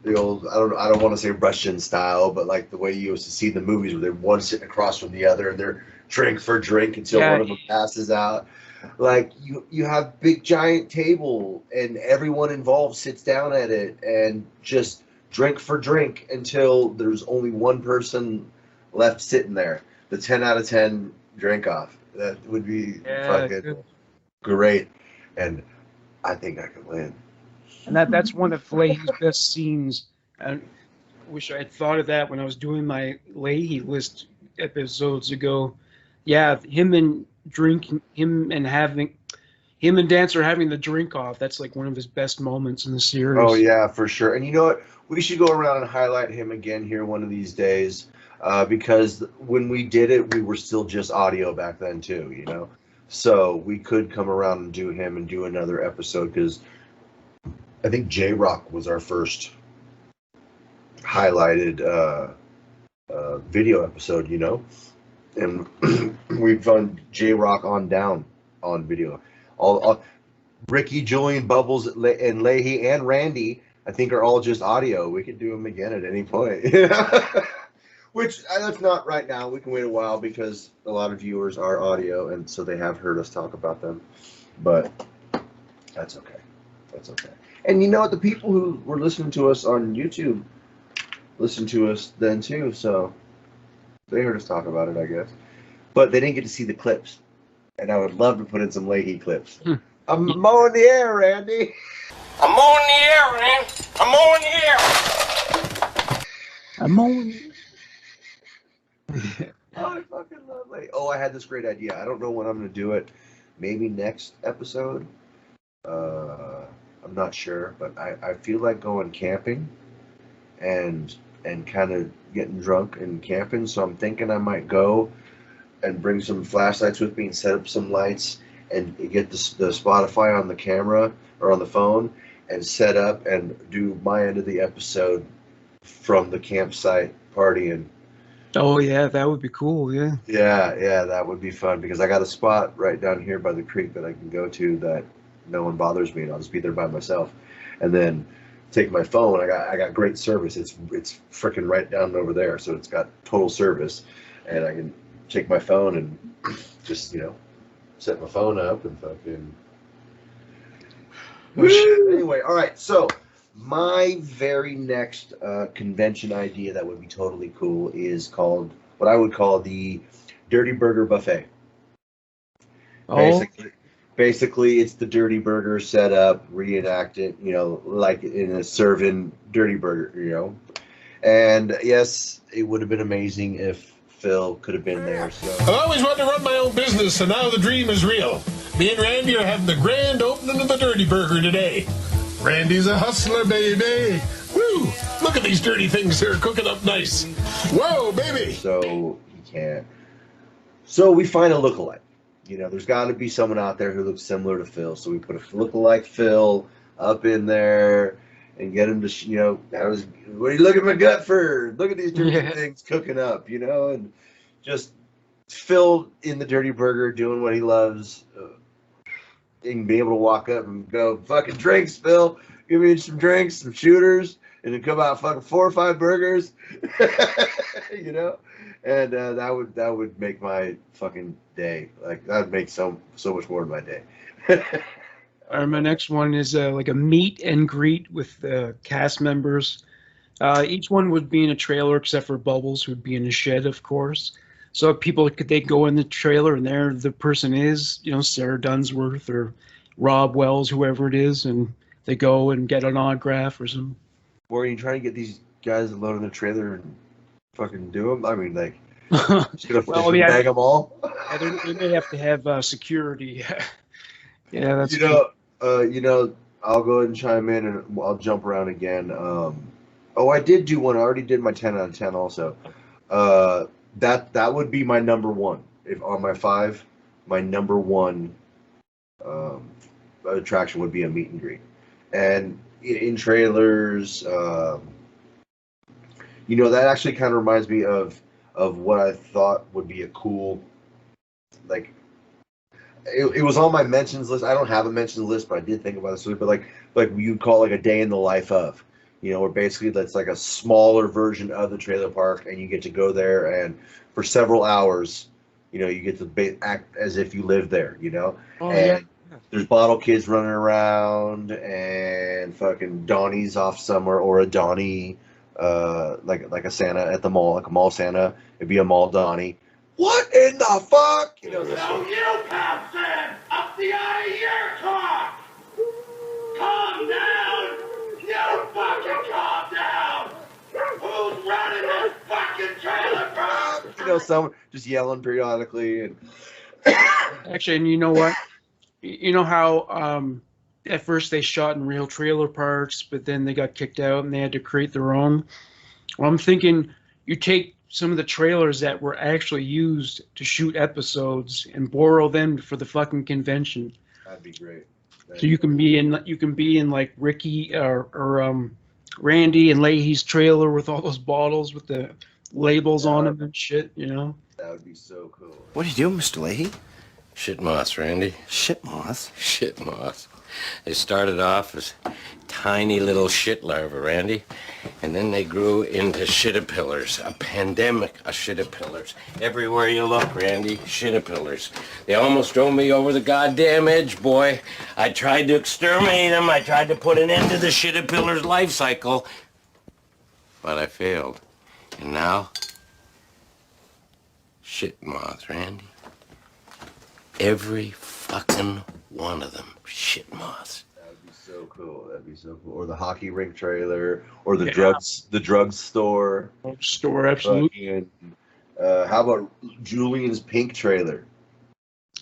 I don't want to say Russian style, but like the way you used to see in the movies where they're one sitting across from the other and they're drink for drink until one of them passes out. Like you have big giant table and everyone involved sits down at it and just drink for drink until there's only one person left sitting there. The 10 out of 10 drink off. That would be fucking great. And I think I could win. And that's one of Leahy's best scenes. I wish I had thought of that when I was doing my Leahy list episodes ago. Yeah, him and Dancer having the drink off. That's like one of his best moments in the series. Oh yeah, for sure. And you know what? We should go around and highlight him again here one of these days, because when we did it, we were still just audio back then too. You know, so we could come around and do him and do another episode because I think J-Rock was our first highlighted video episode. You know, and we've done J-Rock on down on video. All Ricky, Julian, Bubbles, and Leahy, and Randy, I think, are all just audio. We could do them again at any point. Which, that's not right now. We can wait a while because a lot of viewers are audio, and so they have heard us talk about them. But that's okay. That's okay. And you know what? The people who were listening to us on YouTube listened to us then too, so they heard us talk about it, I guess. But they didn't get to see the clips. And I would love to put in some Leahy clips. I'm mowing the air, Randy. I'm on the air, man. I'm on the air. I'm on. Oh, I fucking love Leahy. Oh, I had this great idea. I don't know when I'm going to do it. Maybe next episode. I'm not sure, but I feel like going camping and kind of getting drunk and camping. So I'm thinking I might go and bring some flashlights with me and set up some lights and get the Spotify on the camera or on the phone and set up and do my end of the episode from the campsite partying. Oh yeah, that would be cool. Yeah. Yeah, that would be fun because I got a spot right down here by the creek that I can go to that no one bothers me and I'll just be there by myself. And then take my phone. I got great service. It's freaking right down over there, so it's got total service, and I can take my phone and just, set my phone up and fucking... Anyway, all right, so my very next convention idea that would be totally cool is called, what I would call the Dirty Burger Buffet. Oh. Basically, it's the Dirty Burger set up, reenact it, like in a serving Dirty Burger, And yes, it would have been amazing if Phil could have been there. So I always wanted to run my own business, and now the dream is real. Me and Randy are having the grand opening of the Dirty Burger today. Randy's a hustler, baby. Woo! Look at these dirty things here cooking up nice. Whoa, baby! So he can't. So we find a lookalike. There's got to be someone out there who looks similar to Phil. So we put a lookalike Phil up in there and get him to, what are you looking at my gut for? Look at these dirty things cooking up, and just Phil in the Dirty Burger doing what he loves. And be able to walk up and go, fucking drinks, Phil. Give me some drinks, some shooters, and then come out fucking 4 or 5 burgers, And that would make my fucking day. Like, that would make so much more of my day. My next one is like a meet and greet with cast members. Each one would be in a trailer except for Bubbles, who would be in a shed, of course. So people they go in the trailer and there the person is, Sarah Dunsworth or Rob Wells, whoever it is, and they go and get an autograph or something. Or are you trying to get these guys alone in the trailer and fucking do them? I mean, like, just gonna bag them all? Yeah, they may have to have security. Yeah, that's I'll go ahead and chime in and I'll jump around again. I did do one. I already did my 10 out of 10 also. that would be my number one. If on my 5, my number one attraction would be a meet and greet. And in trailers, that actually kind of reminds me of what I thought would be a cool, like, it was on my mentions list. I don't have a mentions list, but I did think about this. But like you'd call it like a day in the life of, where basically that's like a smaller version of the trailer park, and you get to go there and for several hours, you get to act as if you live there, Oh, and yeah. there's bottle kids running around and fucking Donnie's off somewhere, or a Donnie, like a Santa at the mall, like a mall Santa. It'd be a mall Donnie. What in the fuck? So you, Captain, up the eye of your talk! Calm down! You fucking calm down! Who's running this fucking trailer park? Someone just yelling periodically. And Actually, and you know what? You know how at first they shot in real trailer parks, but then they got kicked out and they had to create their own? Well, I'm thinking you take some of the trailers that were actually used to shoot episodes and borrow them for the fucking convention. That'd be great. So you can be in like Ricky or Randy and Leahy's trailer with all those bottles with the labels on them and shit, That would be so cool. What do you do, Mr. Leahy? Shit moths, Randy. Shit moths? Shit moths. They started off as tiny little shit larvae, Randy, and then they grew into shitapillars, a pandemic of shitapillars. Everywhere you look, Randy, shitapillars. They almost drove me over the goddamn edge, boy. I tried to exterminate them. I tried to put an end to the shitapillar's life cycle, but I failed. And now, shit moths, Randy. Every fucking one of them. Shit moths. That would be so cool. That'd be so cool. Or the hockey rink trailer, or the drug store. Store, absolutely. How about Julian's Pink trailer?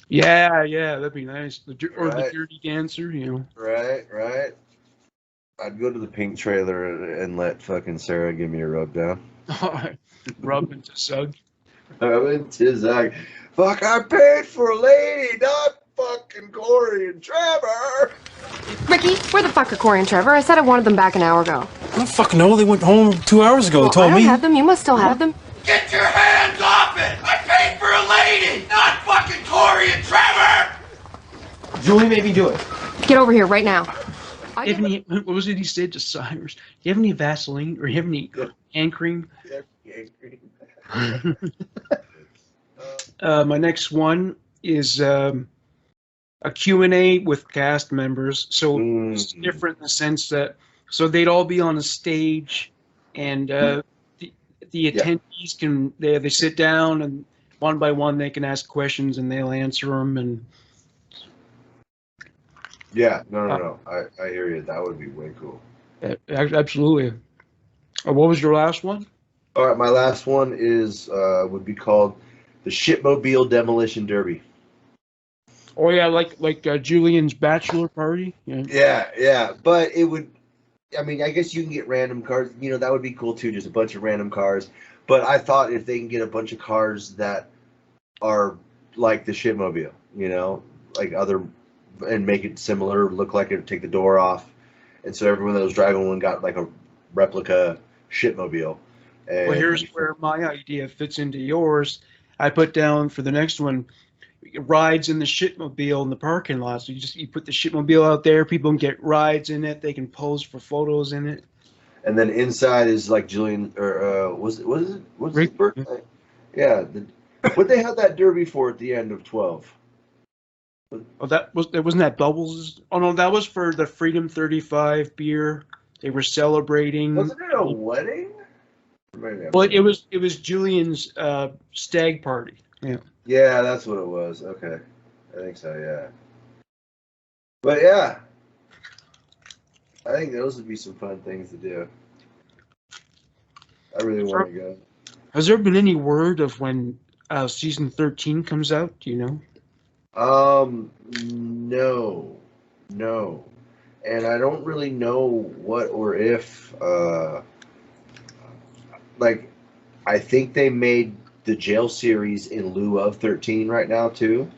Yeah, that'd be nice. The Dirty Dancer, Right. I'd go to the Pink trailer and let fucking Sarah give me a rub down. Rub into Zug. Rub into Zug. Fuck, I paid for a lady, not fucking Corey and Trevor. Ricky, where the fuck are Corey and Trevor? I said I wanted them back an hour ago. I don't fucking know. They went home 2 hours ago. Well, They told I don't me. have them. You must still have them. Get your hands off it! I paid for a lady, not fucking Corey and Trevor! Julie made me do it. Get over here right now. What was it he said to Cyrus? Do you have any Vaseline or do you have any hand cream? My next one is a Q&A with cast members. So it's different in the sense that they'd all be on a stage, and the attendees can they sit down, and one by one they can ask questions and they'll answer them. And no. I hear you. That would be way cool. Absolutely. What was your last one? All right, my last one is would be called the Shitmobile Demolition Derby. Oh yeah, like Julian's bachelor party. Yeah. But it would. I mean, I guess you can get random cars. That would be cool too. Just a bunch of random cars. But I thought if they can get a bunch of cars that are like the Shitmobile, like other, and make it similar, look like it, take the door off, and so everyone that was driving one got like a replica Shitmobile. And Well, here's where my idea fits into yours. I put down for the next one, rides in the Shitmobile in the parking lot. So you put the Shitmobile out there, people can get rides in it, they can pose for photos in it. And then inside is like Julian, or what's his birthday? Yeah, what they had that derby for at the end of 12. Oh, wasn't that Bubbles? Oh no, that was for the Freedom 35 beer. They were celebrating. Wasn't it a wedding? Well, it was Julian's stag party. Yeah. Yeah, that's what it was. Okay, I think so. Yeah. But yeah, I think those would be some fun things to do. I really want to go. Has there been any word of when season 13 comes out? Do you know? No, and I don't really know what or if. Like, I think they made the jail series in lieu of 13 right now too.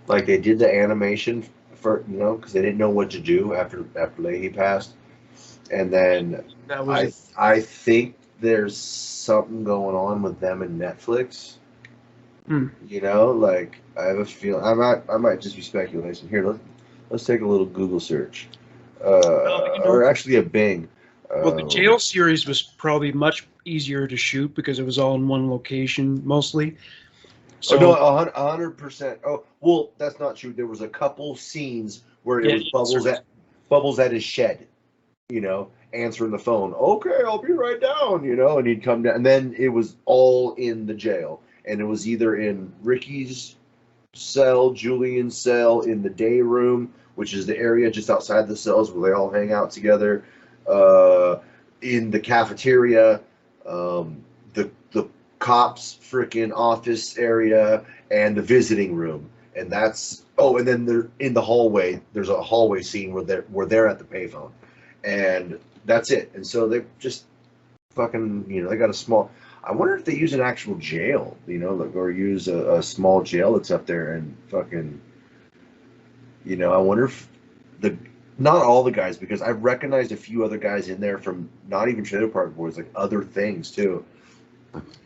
Like they did the animation for because they didn't know what to do after Leahy passed, and then That was I think there's something going on with them and Netflix. Like I have a feeling I might just be speculating here. Let's take a little Google search, or actually a Bing. Well, the jail series was probably much easier to shoot because it was all in one location mostly. So no, 100%. Oh, well, that's not true. There was a couple scenes where it was Bubbles at his shed, answering the phone. Okay, I'll be right down, and he'd come down, and then it was all in the jail, and it was either in Ricky's cell, Julian's cell, in the day room, which is the area just outside the cells where they all hang out together, in the cafeteria, the cops' freaking office area, and the visiting room, and and then they're in the hallway. There's a hallway scene where they're at the payphone, and that's it. And so they just fucking they got a small. I wonder if they use an actual jail, or use a small jail that's up there and fucking. I wonder if not all the guys, because I've recognized a few other guys in there from not even Trailer Park Boys, like other things too.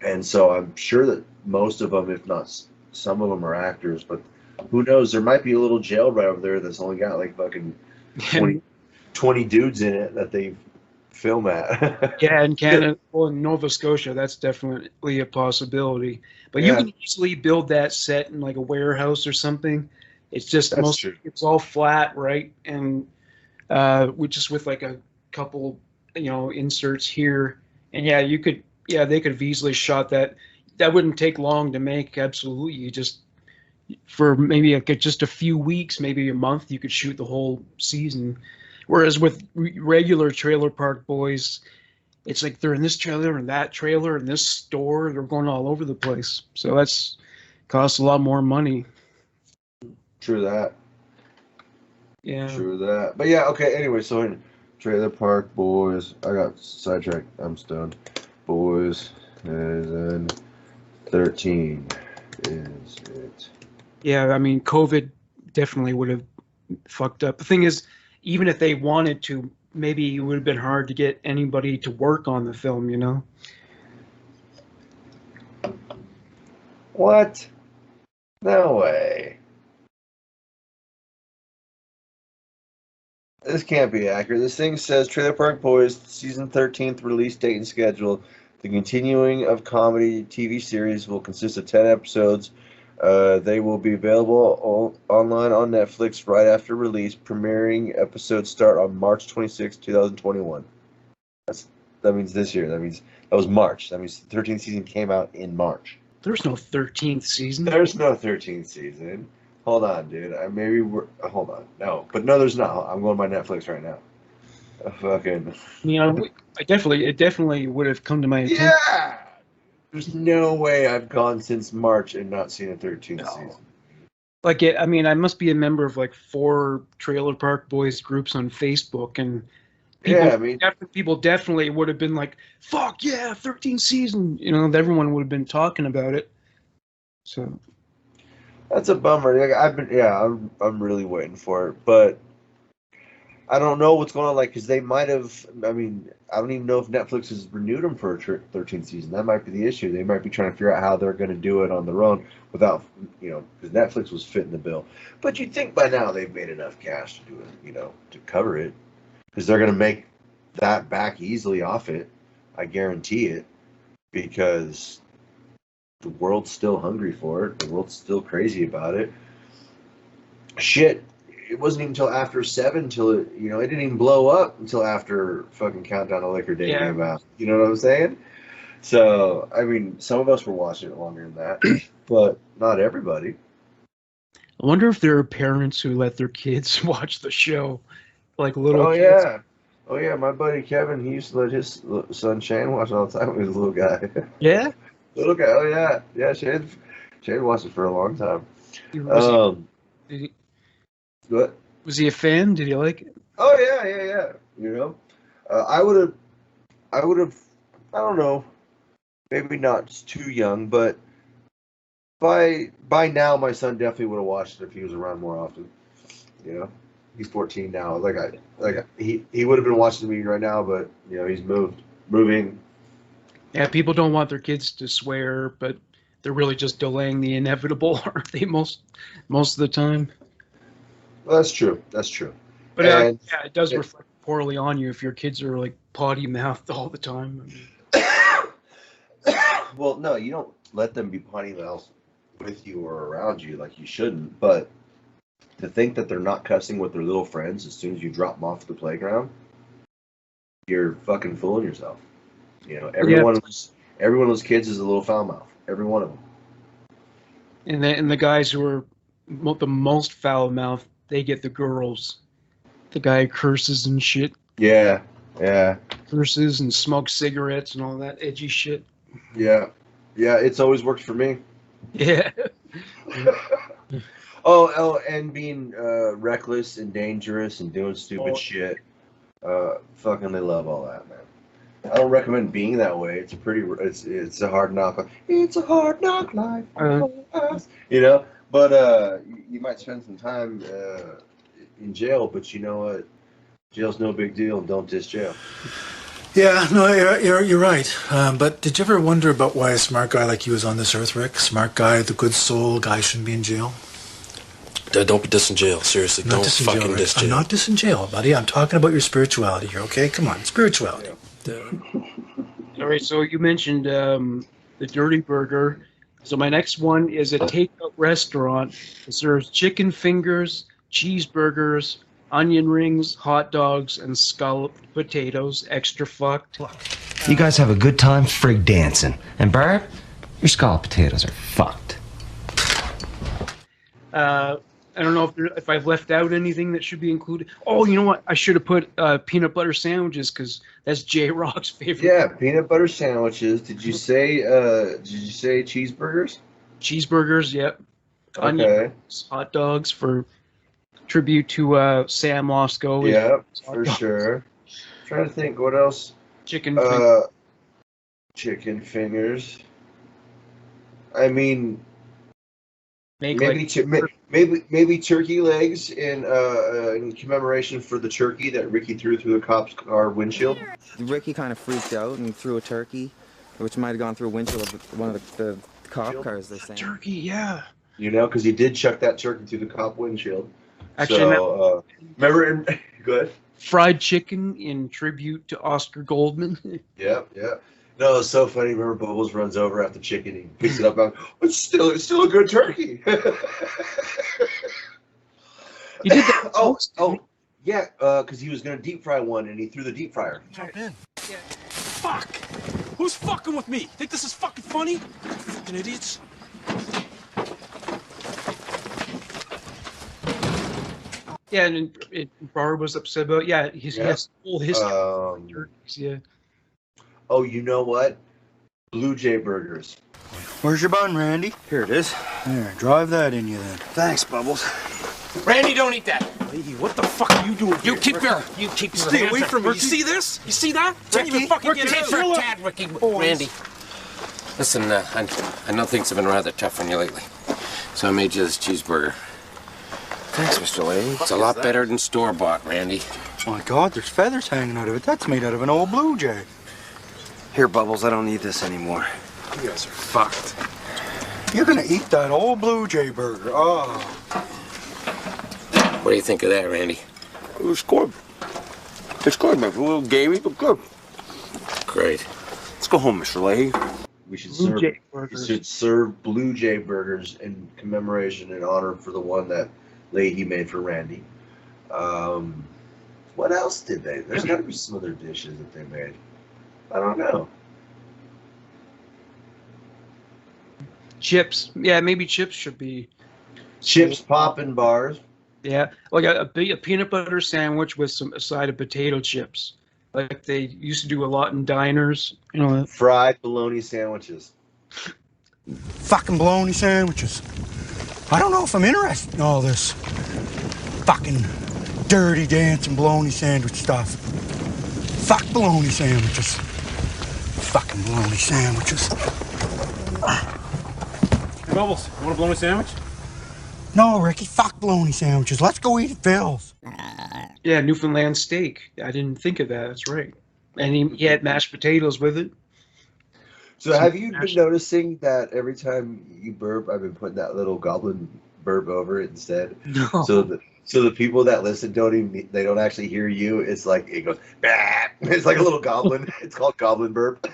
And so I'm sure that most of them, if not some of them, are actors. But who knows? There might be a little jail right over there that's only got like fucking 20 dudes in it that they film at. Yeah, in Canada, well, in Nova Scotia, that's definitely a possibility. But you can easily build that set in like a warehouse or something. It's just it's all flat, right? And with like a couple, inserts here. And they could have easily shot that. That wouldn't take long to make. Absolutely, you just for maybe just a few weeks, maybe a month, you could shoot the whole season. Whereas with regular Trailer Park Boys, it's like they're in this trailer and that trailer and this store. They're going all over the place. So that's costs a lot more money. True that. Yeah. True that. But yeah, okay. Anyway, so in Trailer Park Boys, I got sidetracked. I'm stoned. Boys season 13 is it? Yeah, I mean, COVID definitely would have fucked up. The thing is, even if they wanted to, maybe it would have been hard to get anybody to work on the film, What? No way. This can't be accurate. This thing says Trailer Park Boys season 13th release date and schedule. The continuing of comedy TV series will consist of 10 episodes. They will be available online on Netflix right after release. Premiering episodes start on March 26, 2021. That means this year. That was March. That means the 13th season came out in March. There's no 13th season. There's no 13th season. Hold on, dude. Hold on. No, there's not. I'm going to my Netflix right now. It definitely would have come to my attention. Yeah! There's no way I've gone since March and not seen a 13th season. Like, I must be a member of like 4 Trailer Park Boys groups on Facebook, and people definitely would have been like, "Fuck yeah, 13th season!" Everyone would have been talking about it. So that's a bummer. I'm really waiting for it, but I don't know what's going on. Like, because they might have. I mean, I don't even know if Netflix has renewed them for a 13th season. That might be the issue. They might be trying to figure out how they're going to do it on their own without, because Netflix was fitting the bill. But you'd think by now they've made enough cash to do it, to cover it, because they're going to make that back easily off it. I guarantee it, because the world's still hungry for it. The world's still crazy about it. Shit. It wasn't even until after 7 until it didn't even blow up until after fucking Countdown to Liquor Day came out. You know what I'm saying? So, I mean, some of us were watching it longer than that, but not everybody. I wonder if there are parents who let their kids watch the show, like little kids. Yeah. Oh, yeah, my buddy Kevin, he used to let his son Shane watch it all the time when he was a little guy. Yeah? Little guy, oh, yeah. Yeah, Shane watched it for a long time. What? Was he a fan? Did he like it? Oh yeah. I would have. I don't know. Maybe not too young, but by now, my son definitely would have watched it if he was around more often. You know, he's 14 now. He would have been watching the meeting right now, but you know, he's moving. Yeah, people don't want their kids to swear, but they're really just delaying the inevitable, aren't they? Most of the time. Well, that's true. That's true. But yeah, it does reflect poorly on you if your kids are like potty mouthed all the time. I mean. Well, no, you don't let them be potty mouthed with you or around you like you shouldn't. But to think that they're not cussing with their little friends as soon as you drop them off at the playground, you're fucking fooling yourself. You know, every one of those kids is a little foul mouth. Every one of them. And the guys who are the most foul mouthed, they get the girls. The guy who curses and shit. Yeah. Curses and smokes cigarettes and all that edgy shit. Yeah. It's always worked for me. Yeah. Oh, and being reckless and dangerous and doing stupid shit. Fucking, they love all that, man. I don't recommend being that way. It's a hard knock life. It's a hard knock life. You know, but you might spend some time in jail, but you know what? Jail's no big deal. Don't diss jail. Yeah, no, you're right. But did you ever wonder about why a smart guy like you is on this earth, Rick? Smart guy, the good soul guy shouldn't be in jail? Don't be dissing jail. Seriously, don't fucking diss jail. I'm not dissing jail, buddy. I'm talking about your spirituality here, okay? Come on, spirituality. All right, so you mentioned the Dirty Burger. So my next one is a takeout restaurant that serves chicken fingers, cheeseburgers, onion rings, hot dogs, and scalloped potatoes, extra fucked. You guys have a good time frig dancing. And Barb, your scalloped potatoes are fucked. I don't know if I've left out anything that should be included. Oh, you know what? I should have put peanut butter sandwiches because that's J-Rock's favorite. Yeah, peanut butter sandwiches. Did you say cheeseburgers? Cheeseburgers, yep. Okay. Onions, hot dogs for tribute to Sam Losco. Yeah, for sure. Trying to think what else. Chicken fingers. I mean, maybe turkey legs in commemoration for the turkey that Ricky threw through the cop's car windshield. Ricky kind of freaked out and threw a turkey, which might have gone through a windshield of one of the cop cars. They're saying. Turkey, yeah. You know, because he did chuck that turkey through the cop windshield. Actually, so, remember? Good. Fried chicken in tribute to Oscar Goldman. Yeah. No, it's so funny. Remember, Bubbles runs over after chicken. He picks it up. And, it's still a good turkey. He did that. Oh, yeah. Because he was gonna deep fry one, and he threw the deep fryer. Jump in. Yeah. Fuck! Who's fucking with me? Think this is fucking funny? Fucking idiots. Yeah, and Barb was upset about. Yeah, he has a whole history of turkeys. Yeah. Oh, you know what? Blue Jay Burgers. Where's your bun, Randy? Here it is. There, drive that in you then. Thanks, Bubbles. Randy, don't eat that. Leahy, what the fuck are you doing? You keep your Stay hands away off from me. You Ricky. see this? You see that? Can't even fucking get Tit it. for tat, Ricky. Randy. Listen, I know things have been rather tough on you lately, so I made you this cheeseburger. Thanks, Mr. Leahy. It's a lot better than store-bought, Randy. My God, there's feathers hanging out of it. That's made out of an old blue jay. Here, Bubbles, I don't need this anymore. You guys are fucked. You're gonna eat that old blue jay burger. Oh. What do you think of that, Randy? It was good. It's good, man. A little gamey, but good. Great. Let's go home, Mr. Leahy. We should serve Blue Jay Burgers in commemoration and honor for the one that Leahy made for Randy. What else did they? There's got to be some other dishes that they made. I don't know. Chips. Yeah, maybe chips should be. Chips, poppin' bars. Yeah, like a peanut butter sandwich with a side of potato chips. Like they used to do a lot in diners. You know, fried bologna sandwiches. Fucking bologna sandwiches. I don't know if I'm interested in all this fucking dirty dancing bologna sandwich stuff. Fuck bologna sandwiches. Fucking bologna sandwiches. Bubbles, you want a bologna sandwich? No, Ricky, fuck bologna sandwiches. Let's go eat at Phil's. Yeah, Newfoundland steak. I didn't think of that. That's right. And he had mashed potatoes with it. So have you been noticing that every time you burp, I've been putting that little goblin burp over it instead? No. So the people that listen they don't actually hear you. It's like it goes bah! It's like a little goblin. It's called goblin burp.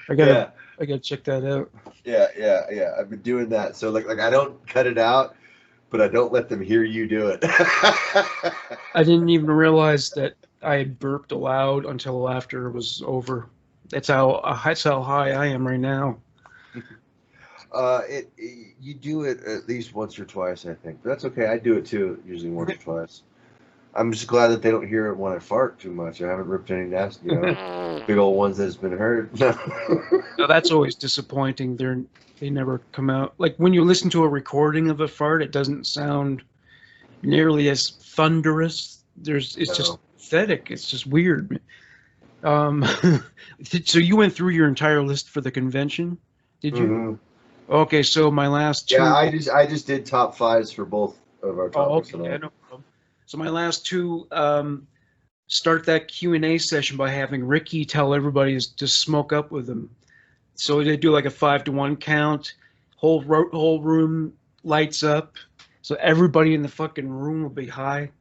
I gotta check that out. Yeah. I've been doing that. So like I don't cut it out, but I don't let them hear you do it. I didn't even realize that I had burped aloud until after it was over. That's how high I am right now. You do it at least once or twice, I think. But that's okay. I do it too, usually once or twice. I'm just glad that they don't hear it when I fart too much. I haven't ripped any nasty, big old ones that's been heard. No, that's always disappointing. They never come out. Like when you listen to a recording of a fart, it doesn't sound nearly as thunderous. It's just pathetic. It's just weird. So you went through your entire list for the convention, did you? Mm-hmm. Okay, so my last two. Yeah, I just did top fives for both of our topics. Oh, okay, yeah, no problem. So my last two, start that Q&A session by having Ricky tell everybody to smoke up with him. So they do like a 5-to-1 count, whole room lights up, so everybody in the fucking room will be high.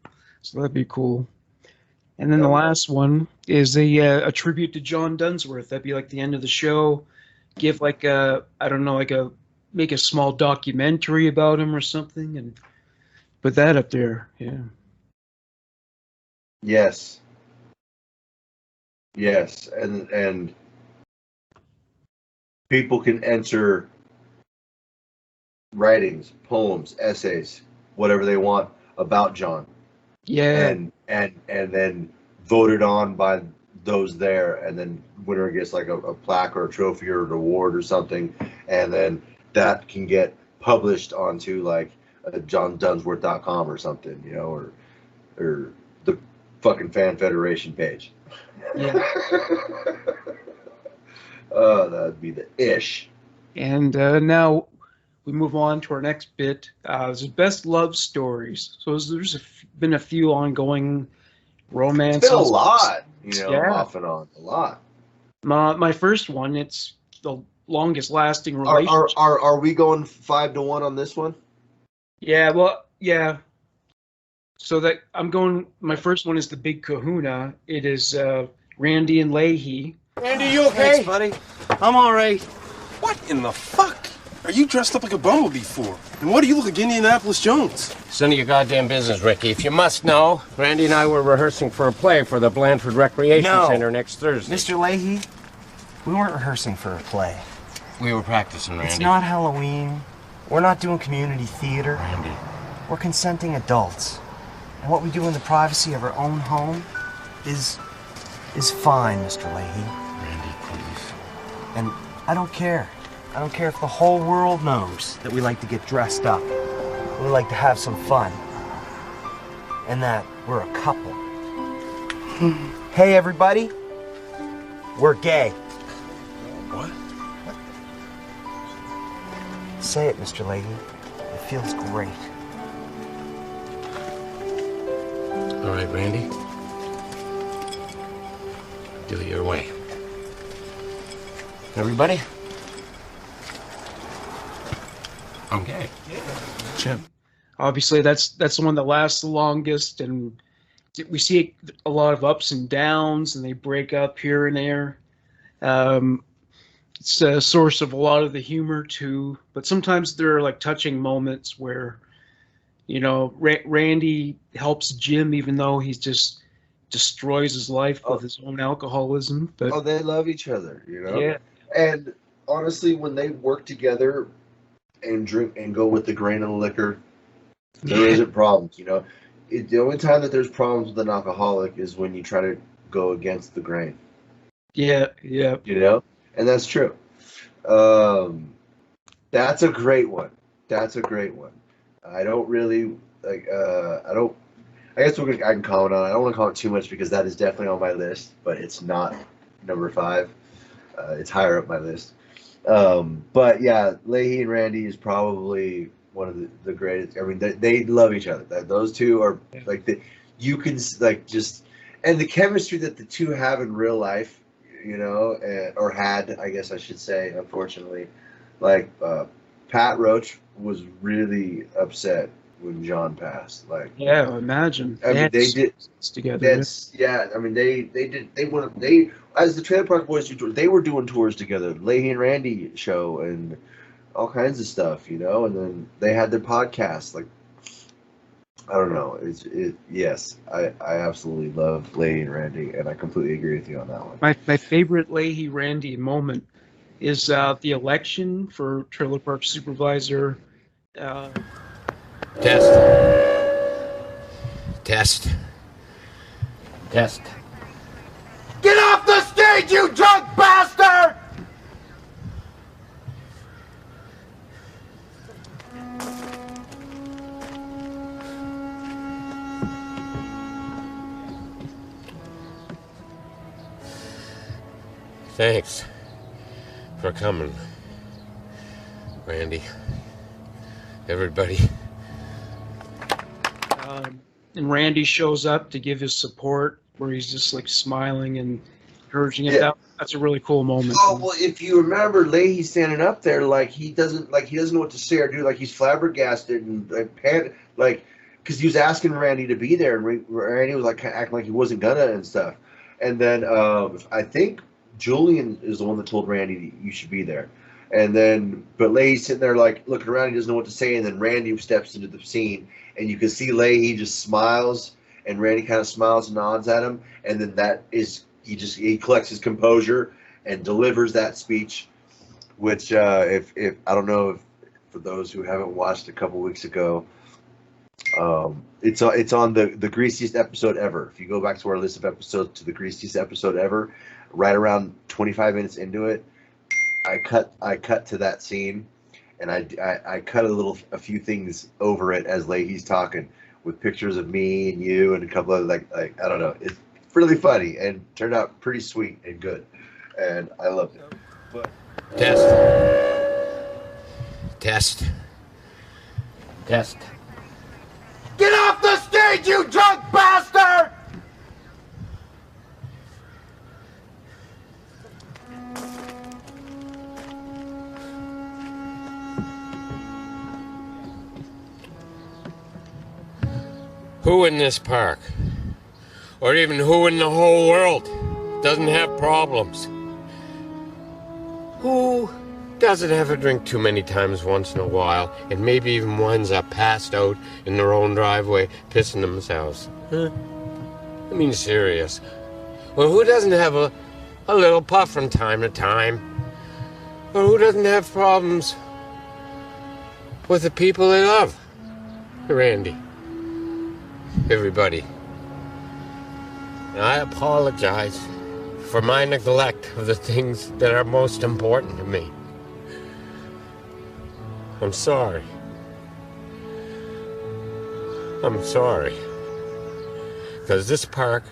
So that'd be cool. And then the last one is a tribute to John Dunsworth. That'd be like the end of the show. Give like make a small documentary about him or something, and put that up there. Yeah. Yes, and people can enter writings, poems, essays, whatever they want about John. Yeah. And then voted on by those there, and then winner gets like a plaque or a trophy or an award or something, and then that can get published onto like johndunsworth.com or something, or the fucking Fan Federation page. Yeah. Oh, that'd be the ish. And now we move on to our next bit. This best love stories. So there's been a few ongoing romances. It's been a lot, Yeah. off and on, a lot. My first one, it's the longest lasting relationship. Are we going 5-to-1 on this one? Yeah, well, yeah. So that I'm going. My first one is the Big Kahuna. It is Randy and Leahy. Randy, you okay? Thanks, buddy. I'm all right. What in the fuck are you dressed up like a bumblebee for? And what do you look like Indianapolis Jones? It's none of your goddamn business, Ricky. If you must know, Randy and I were rehearsing for a play for the Blandford Recreation Center next Thursday. Mr. Leahy, we weren't rehearsing for a play. We were practicing, Randy. It's not Halloween. We're not doing community theater. Randy. We're consenting adults. And what we do in the privacy of our own home is fine, Mr. Leahy. Randy, please. And I don't care. I don't care if the whole world knows that we like to get dressed up. We like to have some fun. And that we're a couple. Hey, everybody. We're gay. What? Say it, Mr. Leahy. It feels great. All right, Randy. Do it your way. Everybody? I'm gay. Chip. Obviously, that's the one that lasts the longest, and we see a lot of ups and downs, and they break up here and there. It's a source of a lot of the humor too, but sometimes there are like touching moments where, Randy helps Jim even though he's just destroys his life with his own alcoholism. But they love each other, Yeah. And honestly, when they work together and drink and go with the grain of the liquor, there isn't problems. The only time that there's problems with an alcoholic is when you try to go against the grain. Yeah. And that's true. That's a great one. I don't really like. I guess I can comment on it. I don't want to comment too much because that is definitely on my list, but it's not number 5. It's higher up my list. But yeah, Leahy and Randy is probably one of the greatest. I mean, they love each other. Those two are like you can like just and the chemistry that the two have in real life, or had, I guess I should say, unfortunately, like Pat Roach was really upset when John passed. Like, Yeah, imagine. I mean, they did together. That's yeah. I mean, they went they as the Trailer Park Boys do tours. They were doing tours together, Leahy and Randy show, and all kinds of stuff, And then they had their podcast. Like, I don't know. Yes, I absolutely love Leahy and Randy, and I completely agree with you on that one. My favorite Leahy Randy moment is the election for Trailer Park Supervisor. Test. Get off the stage, you drunk bastard! Thanks for coming, Randy. Everybody. And Randy shows up to give his support, where he's just like smiling and encouraging him. Yeah. That's a really cool moment. Oh well, if you remember, Leahy's standing up there like he doesn't know what to say or do, like he's flabbergasted and because he was asking Randy to be there, and Randy was like acting like he wasn't gonna and stuff. And then I think Julian is the one that told Randy you should be there. And then, but Leahy's sitting there like looking around, he doesn't know what to say, and then Randy steps into the scene, and you can see Leahy just smiles, and Randy kind of smiles and nods at him, and then he collects his composure and delivers that speech, which if I don't know if for those who haven't watched a couple weeks ago, it's on the greasiest episode ever. If you go back to our list of episodes to the greasiest episode ever, right around 25 minutes into it, I cut to that scene, and I cut a few things over it as Leahy's talking with pictures of me and you and a couple of like I don't know. It's really funny and turned out pretty sweet and good, and I loved it. But Test. Get off the stage, you drunk bastard! Who in this park, or even who in the whole world, doesn't have problems? Who doesn't have a drink too many times once in a while, and maybe even winds up passed out in their own driveway, pissing themselves? Huh? I mean, serious. Well, who doesn't have a little puff from time to time? Or who doesn't have problems with the people they love? Randy. Everybody. And I apologize for my neglect of the things that are most important to me. I'm sorry. I'm sorry. Because this park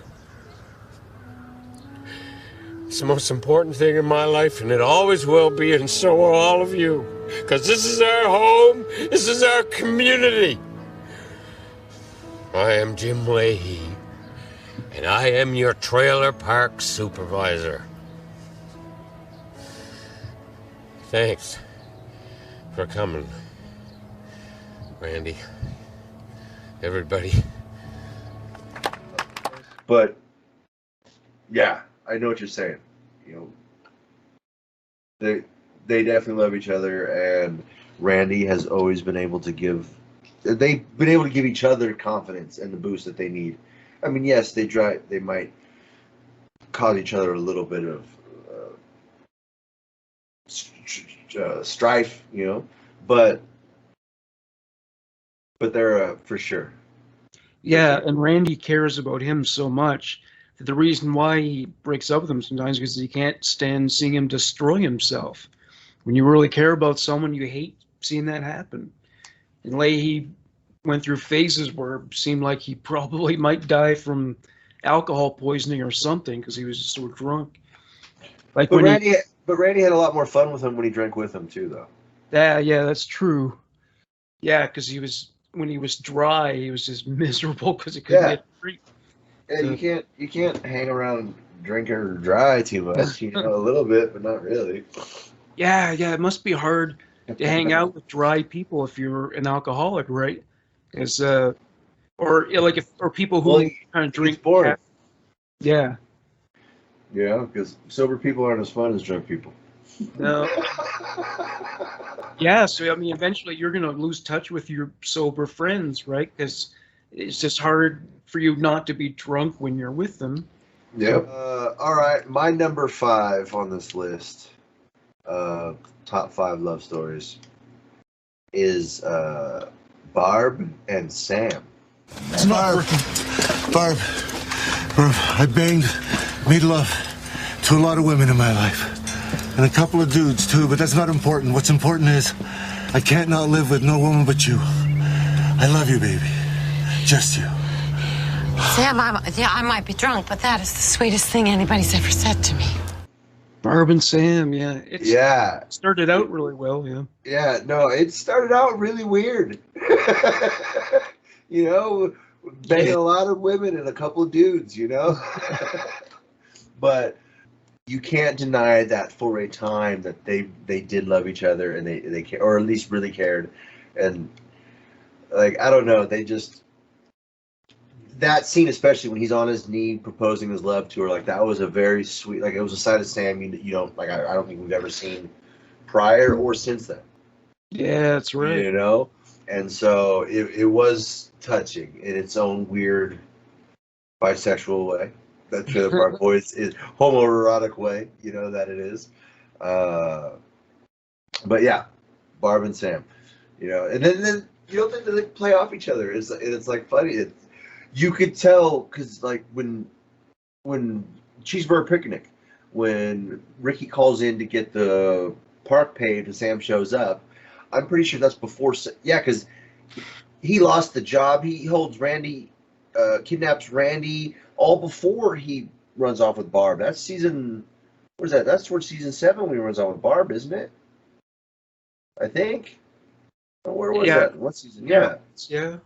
is the most important thing in my life, and it always will be, and so are all of you. Because this is our home. This is our community. I am Jim Leahy, and I am your trailer park supervisor. Thanks for coming, Randy. Everybody. But yeah, I know what you're saying. They definitely love each other, and Randy has always been able to give. They've been able to give each other confidence and the boost that they need. I mean, yes, they might cause each other a little bit of strife, but they're for sure. Yeah, and Randy cares about him so much that the reason why he breaks up with him sometimes is because he can't stand seeing him destroy himself. When you really care about someone, you hate seeing that happen. And Leahy went through phases where it seemed like he probably might die from alcohol poisoning or something because he was just so drunk. Like But when Randy had a lot more fun with him when he drank with him too, though. yeah, that's true. Yeah, because when he was dry, he was just miserable because he couldn't get a drink. Yeah, So- you can't hang around drinking or dry too much. You know, a little bit, but not really. Yeah, it must be hard to hang out with dry people if you're an alcoholic, right? Because or people who kind of drink. Boring. Yeah. Yeah, because sober people aren't as fun as drunk people. No. Yeah, so I mean, eventually you're gonna lose touch with your sober friends, right? Because it's just hard for you not to be drunk when you're with them. Yep. All right, my number 5 on this list, top 5 love stories, is Barb and Sam. It's not working. Barb, I made love to a lot of women in my life. And a couple of dudes, too, but that's not important. What's important is I can't not live with no woman but you. I love you, baby. Just you. Sam, I might be drunk, but that is the sweetest thing anybody's ever said to me. Barb and Sam, yeah. Yeah. Started out really well, yeah. Yeah, no, it started out really weird. You know, banging a lot of women and a couple of dudes, you know? But you can't deny that for a time that they did love each other and they or at least really cared. And, like, I don't know, they just... That scene, especially when he's on his knee proposing his love to her, like, that was a very sweet... Like, it was a side of Sam you don't... Like, I don't think we've ever seen prior or since then. Yeah, that's right. You know? And so it was touching in its own weird bisexual way. That Trailer Park Boys is homoerotic way, you know, that it is. But yeah, Barb and Sam, you know, and then you know they play off each other. It's like funny. You could tell because like when Cheeseburger Picnic, when Ricky calls in to get the park paved and Sam shows up, I'm pretty sure that's before. Yeah, because he lost the job. He holds Randy, kidnaps Randy all before he runs off with Barb. That's season. What is that? That's towards season 7 when he runs off with Barb, isn't it? I think. Where was that? What season? Yeah. Yeah.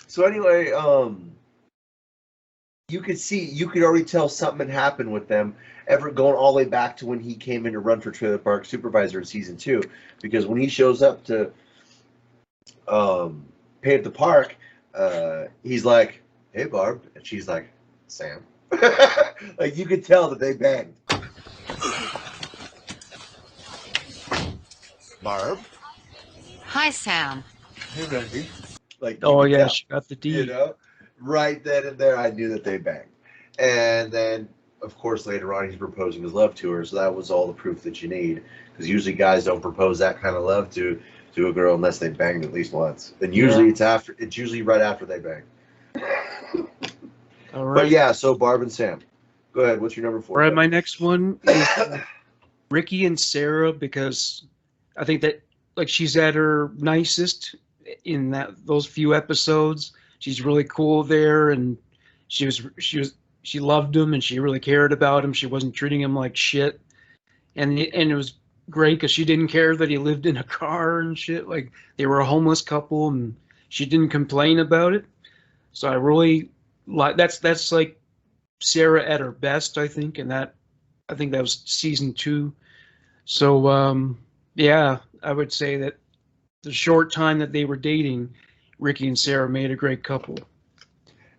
So anyway, you could already tell something had happened with them, ever going all the way back to when he came in to run for Trailer Park Supervisor in season 2, because when he shows up to pave the park, he's like, "Hey Barb," and she's like, "Sam." Like you could tell that they banged. Barb? Hi, Sam. Hey Randy. Like, oh yeah, tell, she got the D. You know, right then and there, I knew that they banged. And then, of course, later on, he's proposing his love to her. So that was all the proof that you need, because usually guys don't propose that kind of love to a girl unless they banged at least once. And usually it's usually right after they bang. All right. But yeah, so Barb and Sam. Go ahead. What's your number 4? All right, my next one is Ricky and Sarah, because I think that like she's at her nicest in those few episodes. She's really cool there, and she loved him and she really cared about him. She wasn't treating him like shit, and it was great because she didn't care that he lived in a car and shit. Like they were a homeless couple, and she didn't complain about it. So I really like that's like Sarah at her best, I think, and I think that was season 2. So yeah, I would say that the short time that they were dating, Ricky and Sarah made a great couple.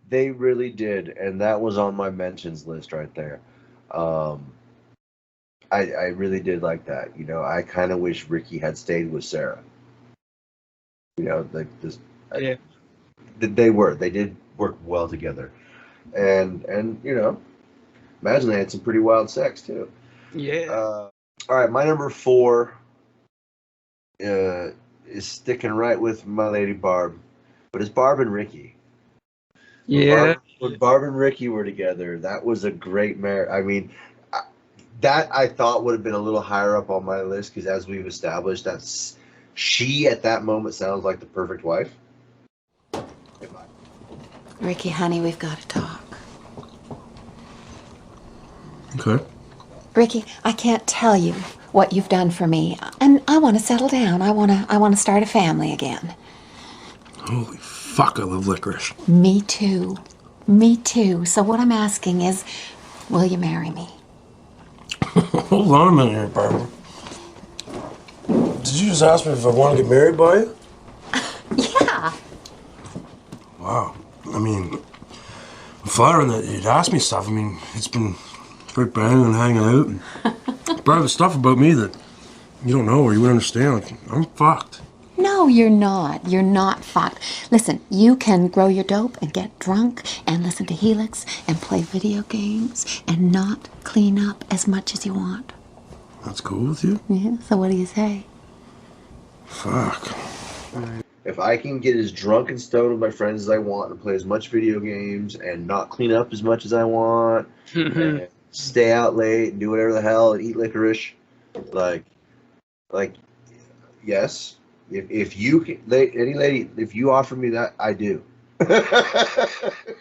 They really did, and that was on my mentions list right there. I really did like that. You know, I kind of wish Ricky had stayed with Sarah. You know, like this. Yeah. They did work well together, and you know, imagine they had some pretty wild sex too. Yeah. All right, my number 4 is sticking right with my lady Barb, but it's Barb and Ricky. Yeah. When Barb and Ricky were together, that was a great marriage. I mean, that I thought would have been a little higher up on my list because, as we've established, she at that moment sounds like the perfect wife. Ricky, honey, we've got to talk. Okay. Ricky, I can't tell you what you've done for me. And I want to settle down. I want to start a family again. Holy fuck, I love licorice. Me too. Me too. So what I'm asking is, will you marry me? Hold on a minute here, Barbara. Did you just ask me if I want to get married by you? Yeah. Wow. I mean, I'm flattering that you'd ask me stuff. I mean, it's been great banging and hanging out. And part of the stuff about me that you don't know or you wouldn't understand. Like, I'm fucked. No, you're not. You're not fucked. Listen, you can grow your dope and get drunk and listen to Helix and play video games and not clean up as much as you want. That's cool with you? Yeah, so what do you say? Fuck. If I can get as drunk and stoned with my friends as I want and play as much video games and not clean up as much as I want and stay out late and do whatever the hell and eat licorice, like, yes. If you can, any lady, if you offer me that, I do.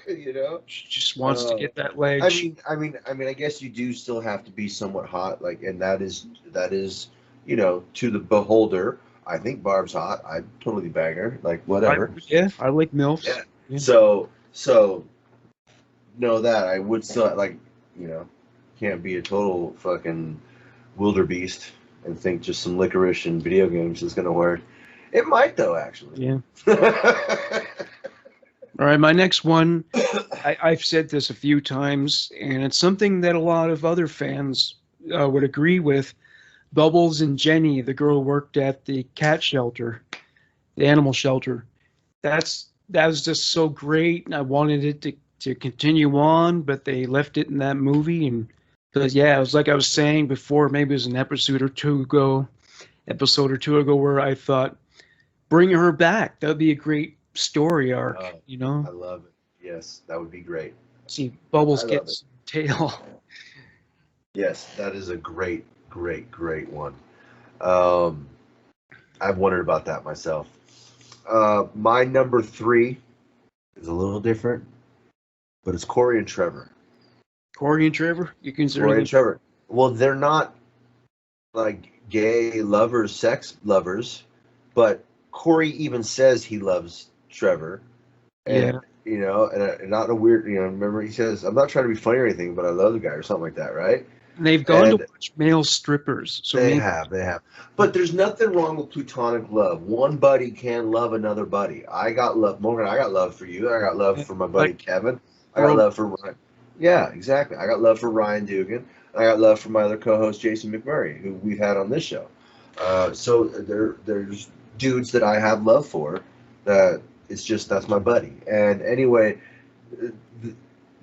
You know, She just wants to get that ledge. I mean, I guess you do still have to be somewhat hot, like, and that is, you know, to the beholder. I think Barb's hot. I'd totally bang her, like whatever. I like MILFs. Yeah. Yeah. So know that I would still, like, you know, can't be a total fucking wildebeest and think just some licorice and video games is gonna work. It might though, actually. Yeah. All right, my next one, I've said this a few times, and it's something that a lot of other fans would agree with. Bubbles and Jenny, the girl who worked at the cat shelter, the animal shelter. That was just so great, and I wanted it to continue on, but they left it in that movie. And because, yeah, it was like I was saying before, maybe it was an episode or two ago, where I thought, bring her back. That would be a great story arc, you know? I love it. Yes, that would be great. See Bubbles get some tail. Yes, that is a great one. I've wondered about that myself. My number 3 is a little different, but it's Corey and Trevor. Corey and Trevor? You consider Corey them? and Trevor. Well, they're not like gay lovers, sex lovers, but Corey even says he loves Trevor. And, Yeah. you know, and not in a weird, you know, remember he says, I'm not trying to be funny or anything, but I love the guy or something like that, right? And they've gone to watch male strippers. So they maybe, have. But there's nothing wrong with platonic love. One buddy can love another buddy. I got love, Morgan, I got love for you. I got love for my buddy Kevin. I got love for Ryan. Yeah, exactly. I got love for Ryan Dugan. I got love for my other co-host, Jason McMurray, who we've had on this show. So there's dudes that I have love for that it's just, that's my buddy. And anyway,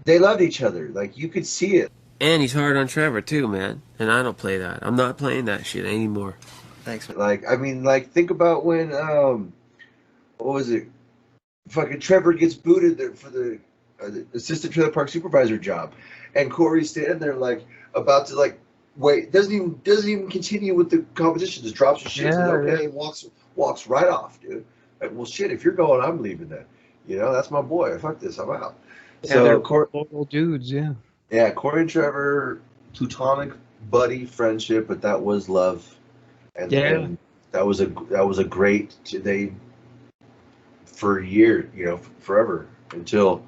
they loved each other. Like, you could see it. And he's hard on Trevor too, man. And I don't play that. I'm not playing that shit anymore. Thanks. Like, I mean, like, think about when, what was it? Fucking Trevor gets booted there for the assistant trailer park supervisor job, and Corey's standing there like about to like wait, doesn't even continue with the competition. Just drops his shit. Yeah, Okay, walks right off, dude. Like, well, shit. If you're going, I'm leaving then. You know, that's my boy. Fuck this. I'm out. yeah, So they're local dudes, yeah. yeah, Corey and Trevor, platonic buddy friendship, but that was love, and, Yeah. and that was a great. They for a year, you know, forever until,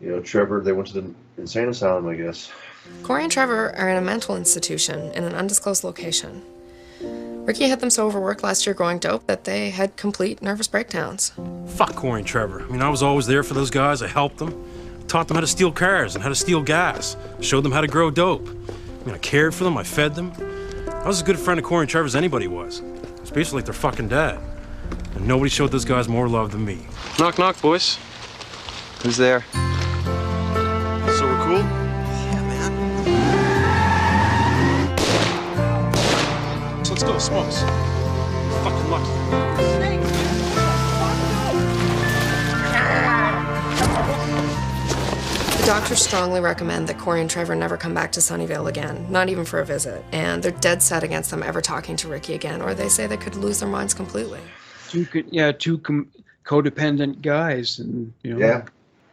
you know, Trevor. They went to the insane asylum, I guess. Corey and Trevor are in a mental institution in an undisclosed location. Ricky had them so overworked last year growing dope that they had complete nervous breakdowns. Fuck Corey and Trevor. I mean, I was always there for those guys. I helped them. Taught them how to steal cars and how to steal gas. Showed them how to grow dope. I mean, I cared for them. I fed them. I was as good a friend of Corey and Trevor as anybody was. It's basically like their fucking dad. And nobody showed those guys more love than me. Knock, knock, boys. Who's there? So we're cool? Yeah, man. So let's go, Smokes. Fucking lucky. The doctors strongly recommend that Corey and Trevor never come back to Sunnyvale again, not even for a visit. And they're dead set against them ever talking to Ricky again, or they say they could lose their minds completely. Two codependent guys, and you know, Yeah.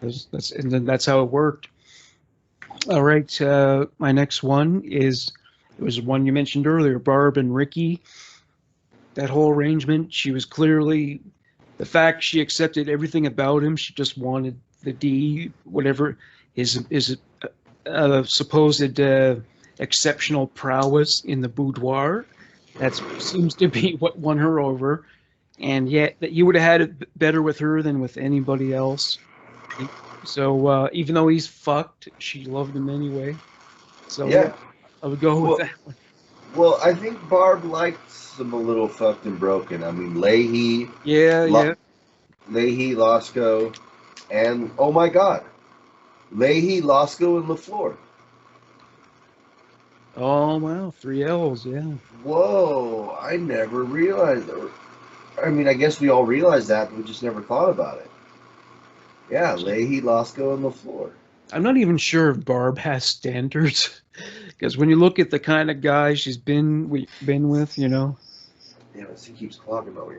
that's how it worked. All right, my next one is it was one you mentioned earlier, Barb and Ricky. That whole arrangement, she was clearly the fact she accepted everything about him. She just wanted the D, whatever his supposed exceptional prowess in the boudoir. That seems to be what won her over. And yet, that you would have had it better with her than with anybody else. So even though he's fucked, she loved him anyway. So Yeah. I would go with that one. Well, I think Barb likes him a little fucked and broken. I mean, Leahy, Yeah. Leahy, Lasco, and oh my God, Leahy, Lasco, and LaFleur. Oh wow, 3 L's, yeah. Whoa, I never realized. I mean, I guess we all realized that, but we just never thought about it. Yeah, Leahy, Lasco, and LaFleur. I'm not even sure if Barb has standards, because when you look at the kind of guy she's been with, you know. Yeah, he keeps clogging my way.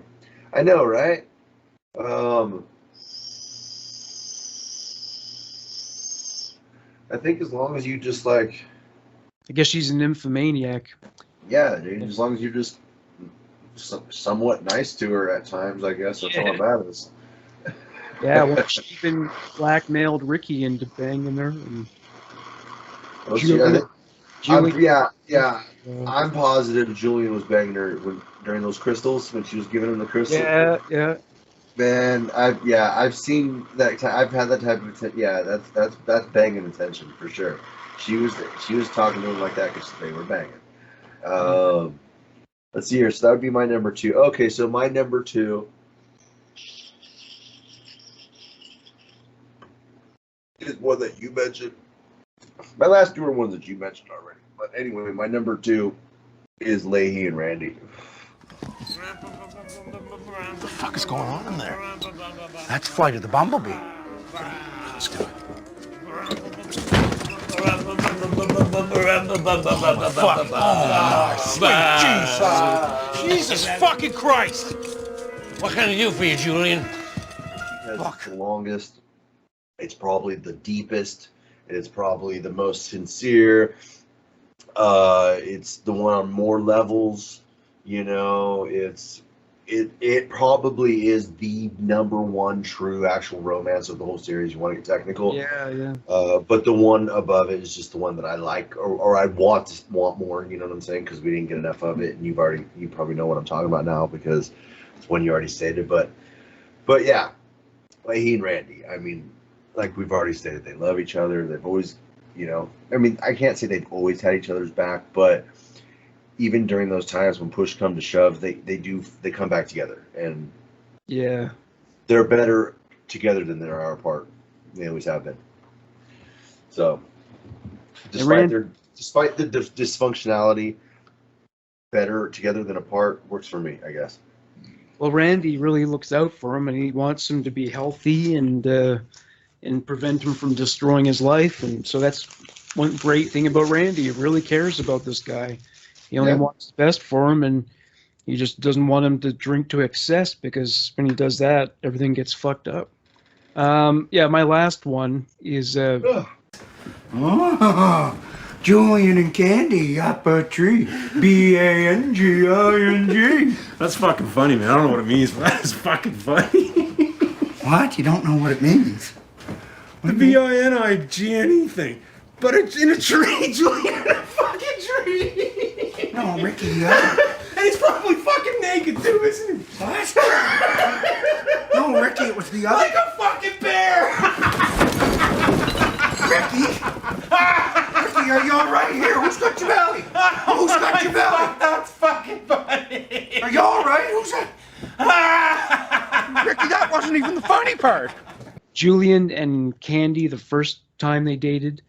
I know, right? I think as long as you just like, I guess she's an nymphomaniac. yeah, dude. As long as you're just somewhat nice to her at times, I guess that's all that matters. Yeah, well, she even blackmailed Ricky into banging her. And I'm positive Julian was banging her during those crystals when she was giving him the crystal. Yeah. Man, I've seen that. I've had that type of that's banging attention for sure. She was talking to him like that because they were banging. Let's see here. So that would be my number 2. Okay, so my number 2 is one that you mentioned. My last 2 are ones that you mentioned already. But anyway, my number 2 is Leahy and Randy. What the fuck is going on in there? That's Flight of the Bumblebee. Let's do it. Fuck. Oh, sweet Jesus. Jesus fucking Christ. What can I do for you, Julian? Because it's the longest. It's probably the deepest. It's probably the most sincere. It's the one on more levels. You know, it probably is the number 1 true actual romance of the whole series. You want to get technical, Yeah. But the one above it is just the one that I like, or I want more. You know what I'm saying? Because we didn't get enough of it, and you probably know what I'm talking about now because it's one you already stated. But yeah, Leahy and Randy. I mean, like we've already stated, they love each other. They've always, you know, I mean, I can't say they've always had each other's back, but even during those times when push come to shove, they come back together, and yeah, they're better together than they are apart. They always have been. So, despite the dysfunctionality, better together than apart works for me, I guess. Well, Randy really looks out for him, and he wants him to be healthy and prevent him from destroying his life. And so that's one great thing about Randy. He really cares about this guy. He only wants the best for him, and he just doesn't want him to drink to excess, because when he does that, everything gets fucked up. My last one is Julian and Candy up a tree. BANGING. That's fucking funny, man. I don't know what it means, but that's fucking funny. What? You don't know what it means? The BINIG anything. But it's in a tree, Julian, in a fucking tree. No, Ricky, And he's probably fucking naked too, isn't he? What? No, Ricky, it was the other. Like a fucking bear! Ricky, are you all right here? Who's got your belly? Who's got your belly? That's fucking funny. Are you all right? Who's that? Ricky, that wasn't even the funny part. Julian and Candy, the first time they dated.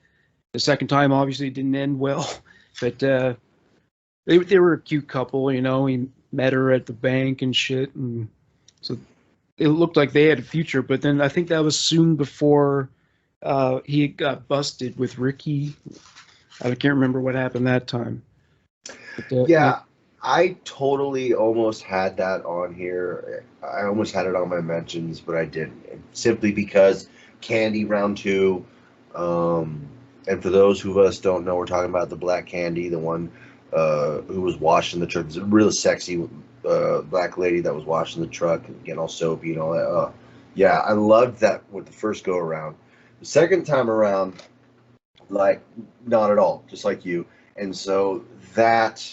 The second time, obviously, didn't end well. But they were a cute couple, you know. He met her at the bank and shit. And so it looked like they had a future. But then I think that was soon before he got busted with Ricky. I can't remember what happened that time. But, I totally almost had that on here. I almost had it on my mentions, but I didn't. Simply because Candy round 2, and And for those of us don't know, we're talking about the black candy, the one who was washing the truck. It's a really sexy black lady that was washing the truck and getting all soapy and all that. Yeah, I loved that with the first go around. The second time around, like, not at all, just like you. And so that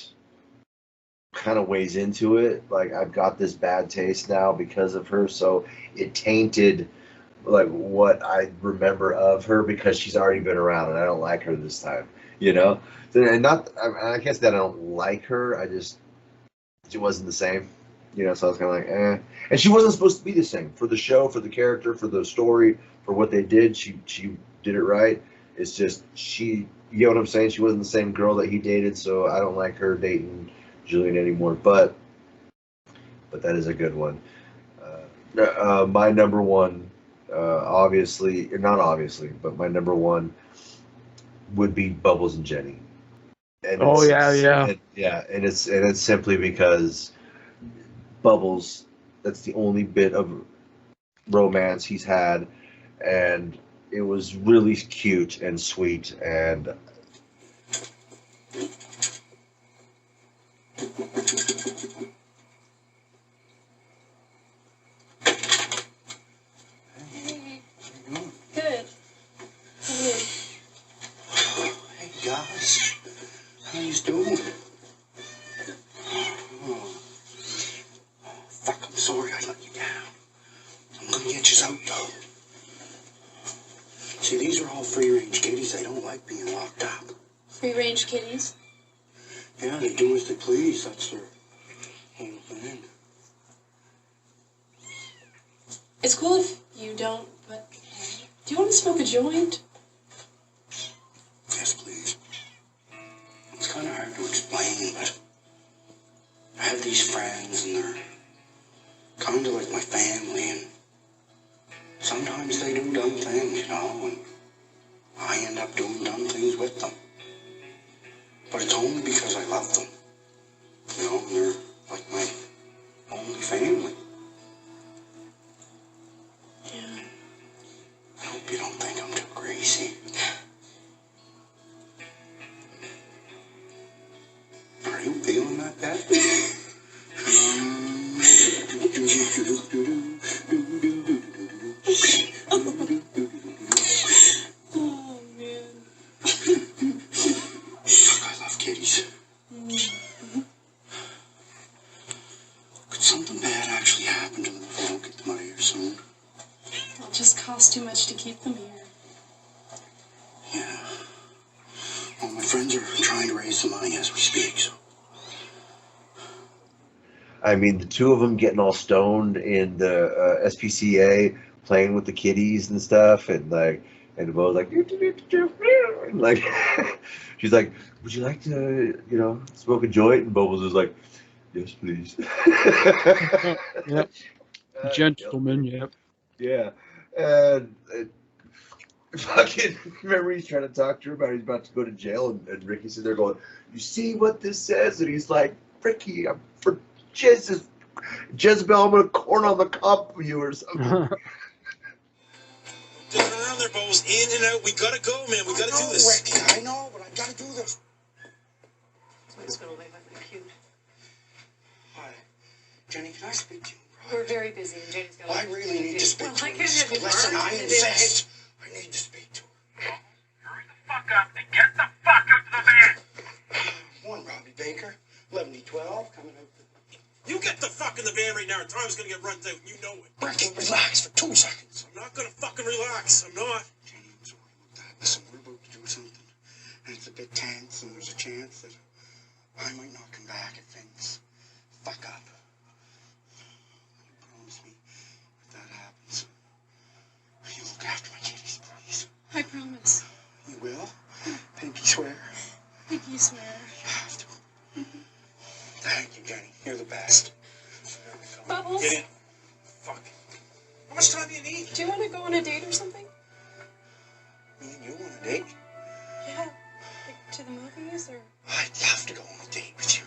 kind of weighs into it. Like, I've got this bad taste now because of her, so it tainted like what I remember of her because she's already been around and I don't like her this time, you know. And not, I guess that I don't like her. I just, she wasn't the same, you know. So I was kind of like, eh. And she wasn't supposed to be the same for the show, for the character, for the story, for what they did. She did it right. It's just you know what I'm saying? She wasn't the same girl that he dated, so I don't like her dating Julian anymore. But that is a good one. My number one. Obviously, not obviously, but my number one would be Bubbles and Jenny. And and it's simply because Bubbles, that's the only bit of romance he's had, and it was really cute and sweet, and Good. Hey guys, how you doing? Fuck, I'm sorry I let you down. I'm gonna get you out though. See, these are all free-range kitties. They don't like being locked up. Free-range kitties? Yeah, they do as they please. That's their whole thing. It's cool if you don't, but do you want to smoke a joint? Yes, please. It's kind of hard to explain, but I have these friends and they're kind of like my family, and sometimes they do dumb things, you know, and I end up doing dumb things with them. But it's only because I love them. You know, they're like my only family. Yeah. I hope you don't think I'm too crazy. Are you feeling that bad? Oh, man. Fuck, I love kitties. Could something bad actually happen to them if I don't get them out of here soon? It'll just cost too much to keep them here. Yeah. Well, my friends are trying to raise the money as we speak, so. I mean, the two of them getting all stoned in the SPCA, playing with the kitties and stuff, and like, and Bo's like, and like, she's like, would you like to, you know, smoke a joint? And Bubbles is like, yes, please. Yep. Gentleman, yep. Yeah. And fucking, remember he's trying to talk to her about he's about to go to jail, and Ricky's sitting there going, you see what this says? And he's like, Ricky, I'm for Jezebel, I'm gonna corn on the cob for you or something. Around there, Bubbles. In and out. We gotta go, man. We gotta do this. Ricky, I know, but I gotta do this. Someone's gonna leave my cute. Hi. Jenny, can I speak to you? We're very busy, and Jenny's got. I really need to speak to I her. can't have you Listen, I arguing insist. I need to speak to her. Hurry the fuck up and get the fuck out of the van! One Robbie Baker, 11D12, coming out. You get the fuck in the van right now, or time's gonna get run out, and you know it. Ricky, relax for 2 seconds. I'm not gonna fucking relax. I'm not. Jenny, I'm sorry about that. Listen, we're about to do something, and it's a bit tense, and there's a chance that I might not come back if things fuck up. You promise me if that happens, you look after my kitties, please. I promise. You will? Pinky swear? Pinky swear. You have to. Thank you, Jenny. You're the best. Bubbles. Get in. Fuck. How much time do you need? Do you want to go on a date or something? Me and you on a date? Yeah. Like to the movies or? I'd love to go on a date with you.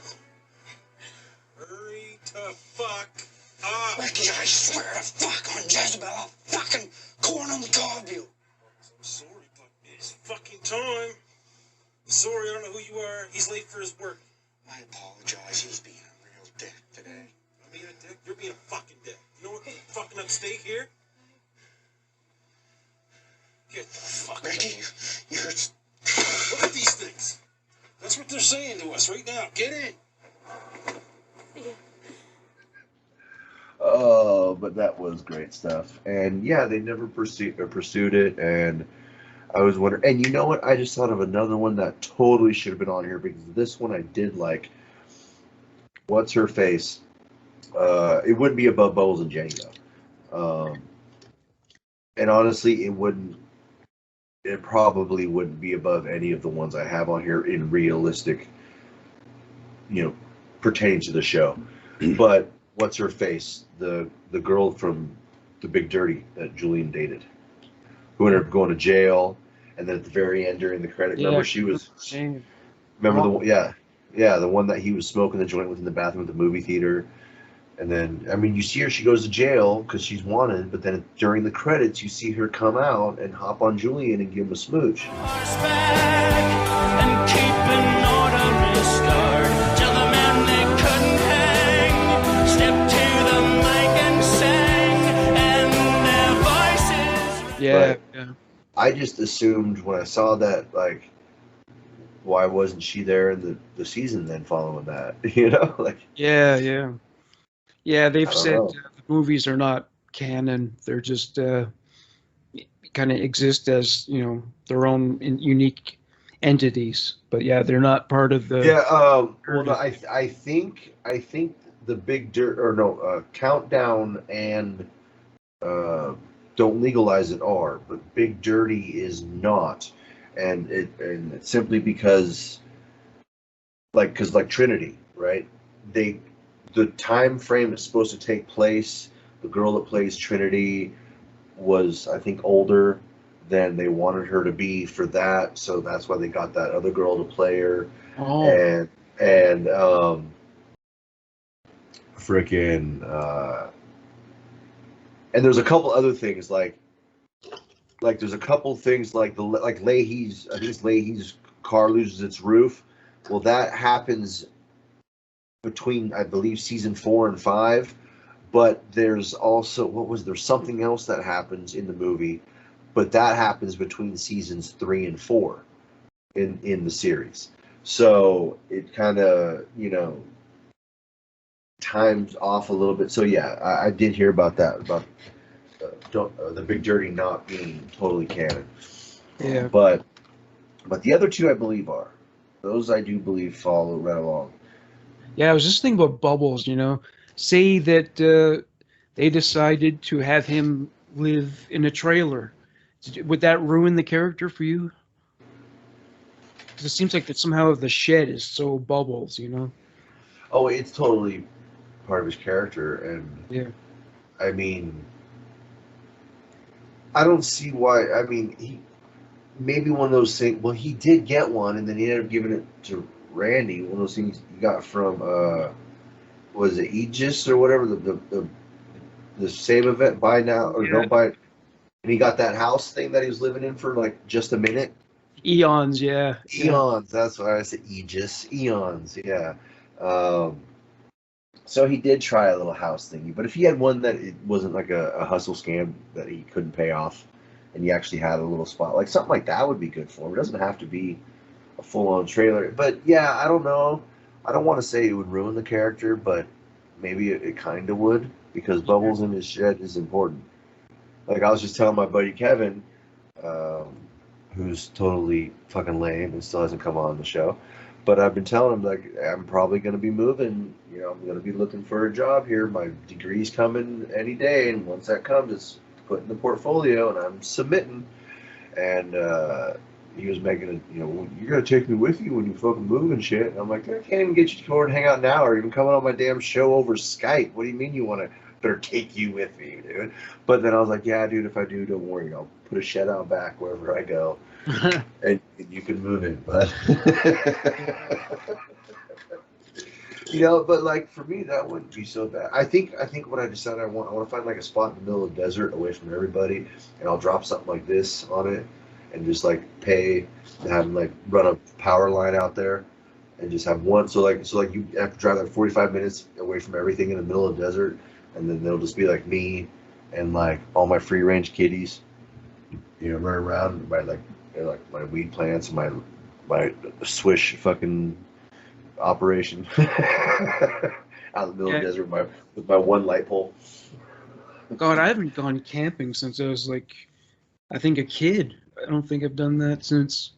Hurry to fuck up. Ricky, I swear to fuck on Jezebel, I'll fucking corn on the cob you. I'm sorry, but it's fucking time. Sorry, I don't know who you are. He's late for his work. I apologize. He's being a real dick today. I'm being a dick? You're being a fucking dick. You know what? Fucking up steak here? Get the fuck Ricky, you're... Look at these things. That's what they're saying to us right now. Get in. Oh, but that was great stuff. And yeah, they never pursued it. And I was wondering, and you know what? I just thought of another one that totally should have been on here because this one I did like. What's her face? It wouldn't be above Bubbles and Jenny though. And honestly, it wouldn't. It probably wouldn't be above any of the ones I have on here in realistic, pertaining to the show. But what's her face? The girl from The Big Dirty that Julian dated, who ended up going to jail, and then at the very end during the credit, remember she was. Remember the one that he was smoking the joint with in the bathroom at the movie theater. And then, I mean, you see her, she goes to jail because she's wanted, but then during the credits, you see her come out and hop on Julian and give him a smooch. And keep an orderly start. Tell the men they couldn't hang. Step to the mic and sang, and their voices. Yeah. I just assumed when I saw that, like, why wasn't she there in the season then following that? Yeah, they've I don't said know. the movies are not canon. They're just kind of exist as, their own unique entities. But yeah, they're not part of the. Yeah, well, no, I think the Big Dirt Countdown and Don't Legalize It are, but Big Dirty is not, and it's simply because like Trinity, right? The time frame it's supposed to take place, the girl that plays Trinity was, I think, older than they wanted her to be for that, so that's why they got that other girl to play her. Oh. And and there's a couple other things like there's a couple things like Leahy's, I think it's Leahy's car loses its roof. Well, that happens between, I believe, season 4 and 5, but there's also there's something else that happens in the movie, but that happens between seasons 3 and 4 in the series. So it kind of times off a little bit. So yeah, I did hear about that, about the Big Dirty not being totally canon. Yeah. But the other two I believe are. Those I do believe follow right along. Yeah, I was just thinking about Bubbles, Say that they decided to have him live in a trailer. Would that ruin the character for you? Because it seems like that somehow the shed is so Bubbles, Oh, it's totally part of his character, and yeah. I mean, I don't see why. I mean, he maybe one of those things. Well, he did get one, and then he ended up giving it to Randy. One of those things he got from was it Aegis or whatever, the same event, buy now or don't buy. And he got that house thing that he was living in for like just a minute. Eons, yeah. Eons, that's why I said Aegis. Eons, yeah. So he did try a little house thingy, but if he had one that it wasn't like a hustle scam that he couldn't pay off, and he actually had a little spot, like something like that would be good for him. It doesn't have to be a full-on trailer. But yeah, I don't know. I don't want to say it would ruin the character, but maybe it kind of would, because Bubbles in his shed is important. Like I was just telling my buddy Kevin, who's totally fucking lame and still hasn't come on the show, but I've been telling him, like, I'm probably going to be moving. I'm going to be looking for a job here. My degree's coming any day, and once that comes, it's put in the portfolio, and I'm submitting. And he was making it, you're going to take me with you when you fucking move and shit. And I'm like, I can't even get you to come over and hang out now, or even come on my damn show over Skype. What do you mean you want to? Better take you with me, dude. But then I was like, yeah, dude, if I do, don't worry. I'll put a shed out back wherever I go, and you can move in. But but like for me, that wouldn't be so bad. I think what I decided I want to find like a spot in the middle of the desert, away from everybody, and I'll drop something like this on it, and just like pay to have them like run a power line out there and just have one. So like you have to drive like 45 minutes away from everything in the middle of the desert, and then they'll just be like me and like all my free range kitties, you know, running around by like, you know, like my weed plants and my swish fucking operation out in the middle of the desert with my one light pole. God, I haven't gone camping since I was like, I think a kid. I don't think I've done that since.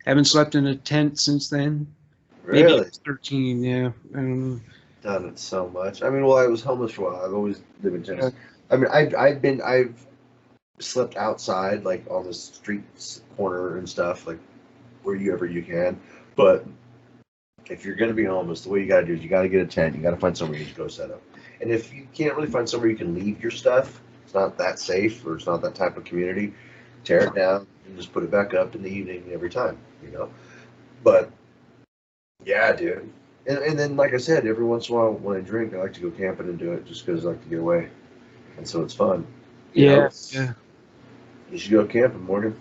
Haven't slept in a tent since then. Maybe I Really? was 13. Yeah. I don't know. Done it so much. I mean, well, I was homeless for a while. I've always lived in tents. I mean, I've slept outside, like on the street corner and stuff, like wherever you can. But if you're gonna be homeless, the way you gotta do is you gotta get a tent. You gotta find somewhere you can go set up. And if you can't really find somewhere you can leave your stuff, it's not that safe or it's not that type of community. Tear it down and just put it back up in the evening every time, you know. But yeah, dude. And then, like I said, every once in a while when I drink, I like to go camping and do it just because I like to get away, and so it's fun. You know? Yeah. You should go camping, Morgan.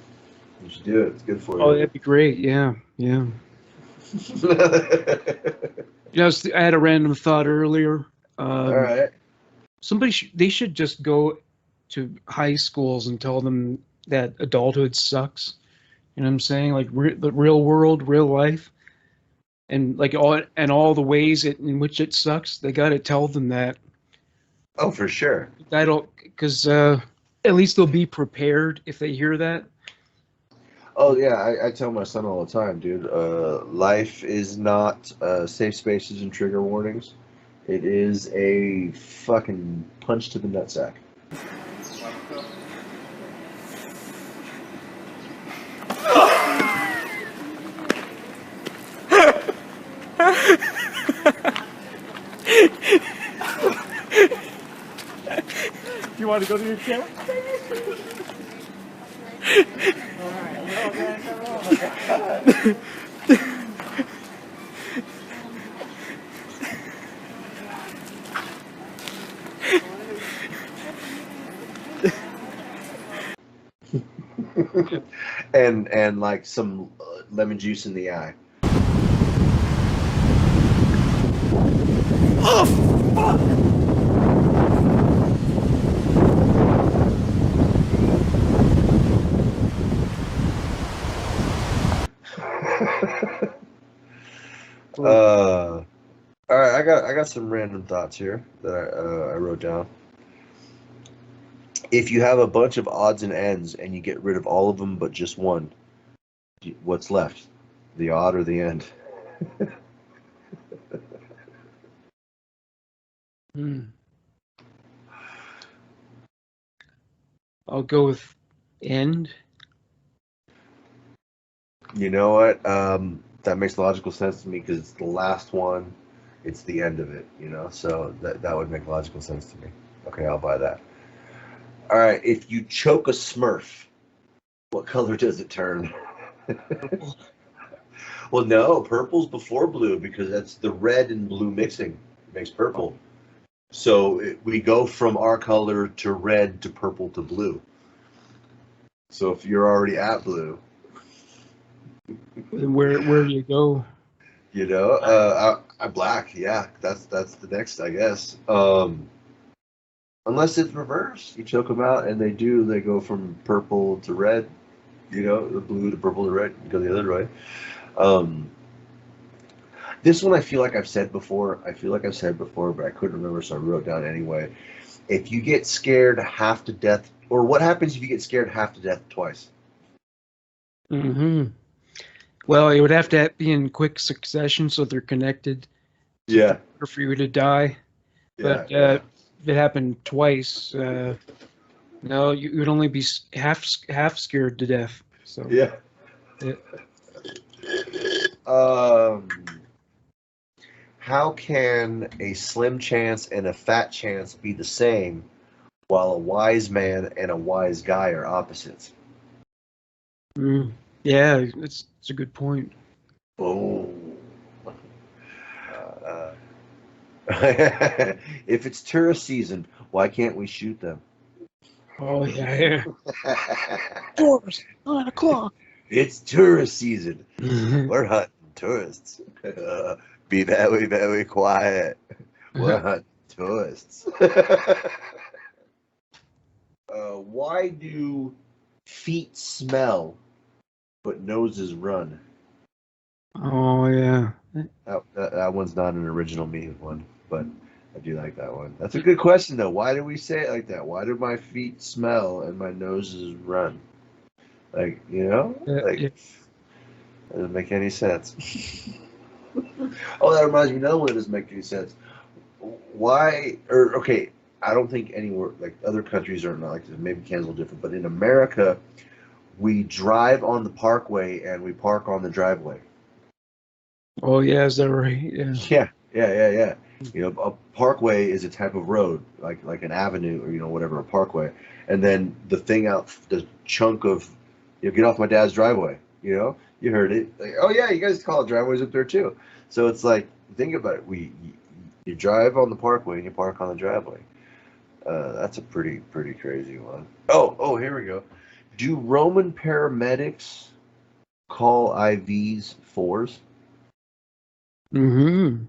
You should do it. It's good for Oh, you. that'd be great. Yeah. Yeah. You know, I had a random thought earlier. All right. They should just go to high schools and tell them that adulthood sucks. You know what I'm saying? Like the real world, real life, and like all the ways in which it sucks. They got to tell them that. Oh, for sure. Because at least they'll be prepared if they hear that. Oh yeah, I tell my son all the time, dude. Life is not safe spaces and trigger warnings. It is a fucking punch to the nutsack. You want to go to your camp? and like some lemon juice in the eye. All right, I got some random thoughts here that I wrote down. If you have a bunch of odds and ends and you get rid of all of them but just one, what's left? The odd or the end? I'll go with end. You know what? That makes logical sense to me because it's the last one. It's the end of it, you know? So that would make logical sense to me. Okay, I'll buy that. All right, if you choke a Smurf, what color does it turn? Well, no, purple's before blue because that's the red and blue mixing makes purple. So we go from our color to red to purple to blue. So if you're already at blue, Where do you go? you know, I'm black. Yeah, that's the next, I guess. Unless it's reversed, you choke them out, and they go from purple to red. You know, the blue to purple to red. You go the other way. This one I feel like I've said before. But I couldn't remember, so I wrote it down anyway. If you get scared half to death, or what happens if you get scared half to death twice? Well, it would have to be in quick succession, so they're connected. Yeah. Or for you to die. But if it happened twice, no, you would only be half scared to death. So yeah. How can a slim chance and a fat chance be the same, while a wise man and a wise guy are opposites? Yeah, it's a good point. Oh. If it's tourist season, why can't we shoot them? Oh yeah, Tours, 9 o'clock. It's tourist season. We're hunting tourists. Be very, very quiet. We're hunting tourists. Why do feet smell but noses run? Oh yeah. That one's not an original me one, but I do like that one. That's a good question though. Why do we say it like that? Why do my feet smell and my noses run? Like, Yeah. doesn't make any sense. Oh, that reminds me, another one that doesn't make any sense. Why, or okay, I don't think anywhere, like other countries are not like this, maybe Canada's a little different, but in America, we drive on the parkway and we park on the driveway. Oh yeah, is that right? Yeah. Yeah. A parkway is a type of road, like an avenue or whatever, a parkway. And then the thing out, the chunk of, get off my dad's driveway. You heard it. Like, oh yeah, you guys call it driveways up there too. So it's like, think about it. You drive on the parkway and you park on the driveway. That's a pretty crazy one. Oh, here we go. Do Roman paramedics call IVs 4s? Mm-hmm.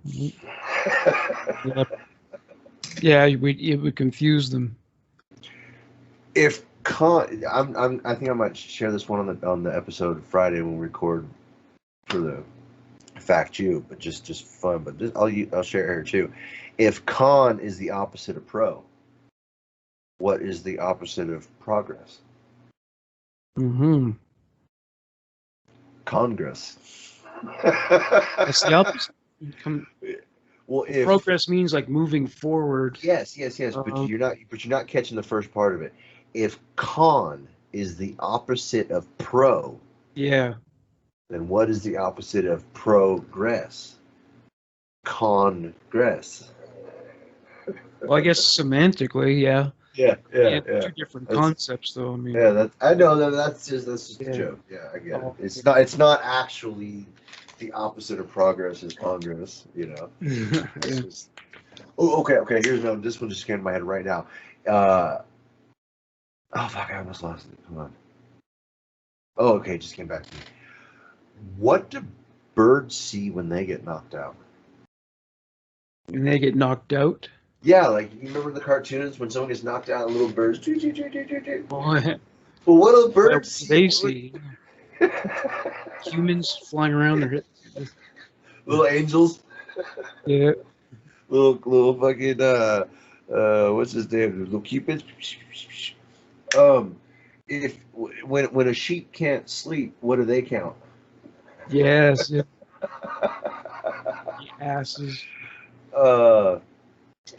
Yeah, it would confuse them. If I think I might share this one on the episode Friday when we record for the Fact You, but just fun. But I'll share it here too. If con is the opposite of pro, what is the opposite of progress? Mm-hmm. Congress. That's the opposite. Well, if progress means like moving forward. Yes. But you're not catching the first part of it. If con is the opposite of pro, yeah, then what is the opposite of progress? Congress. Well, I guess semantically, yeah. Yeah. Two different concepts, though. I mean. Yeah, I know that's just a joke. Yeah, I get it. It's not actually the opposite of progress is Congress. It's just. Oh, okay. Here's another. This one just came to my head right now. Oh fuck! I almost lost it. Come on. Oh, okay. It just came back to me. What do birds see when they get knocked out? When they get knocked out? Yeah, like you remember the cartoons when someone gets knocked out, little birds. Oh, yeah. Well, what do birds see? They see humans flying around their heads. Little angels. Yeah. Little fucking what's his name? Little cupids. If when a sheep can't sleep, what do they count? Yes. Yeah. Asses.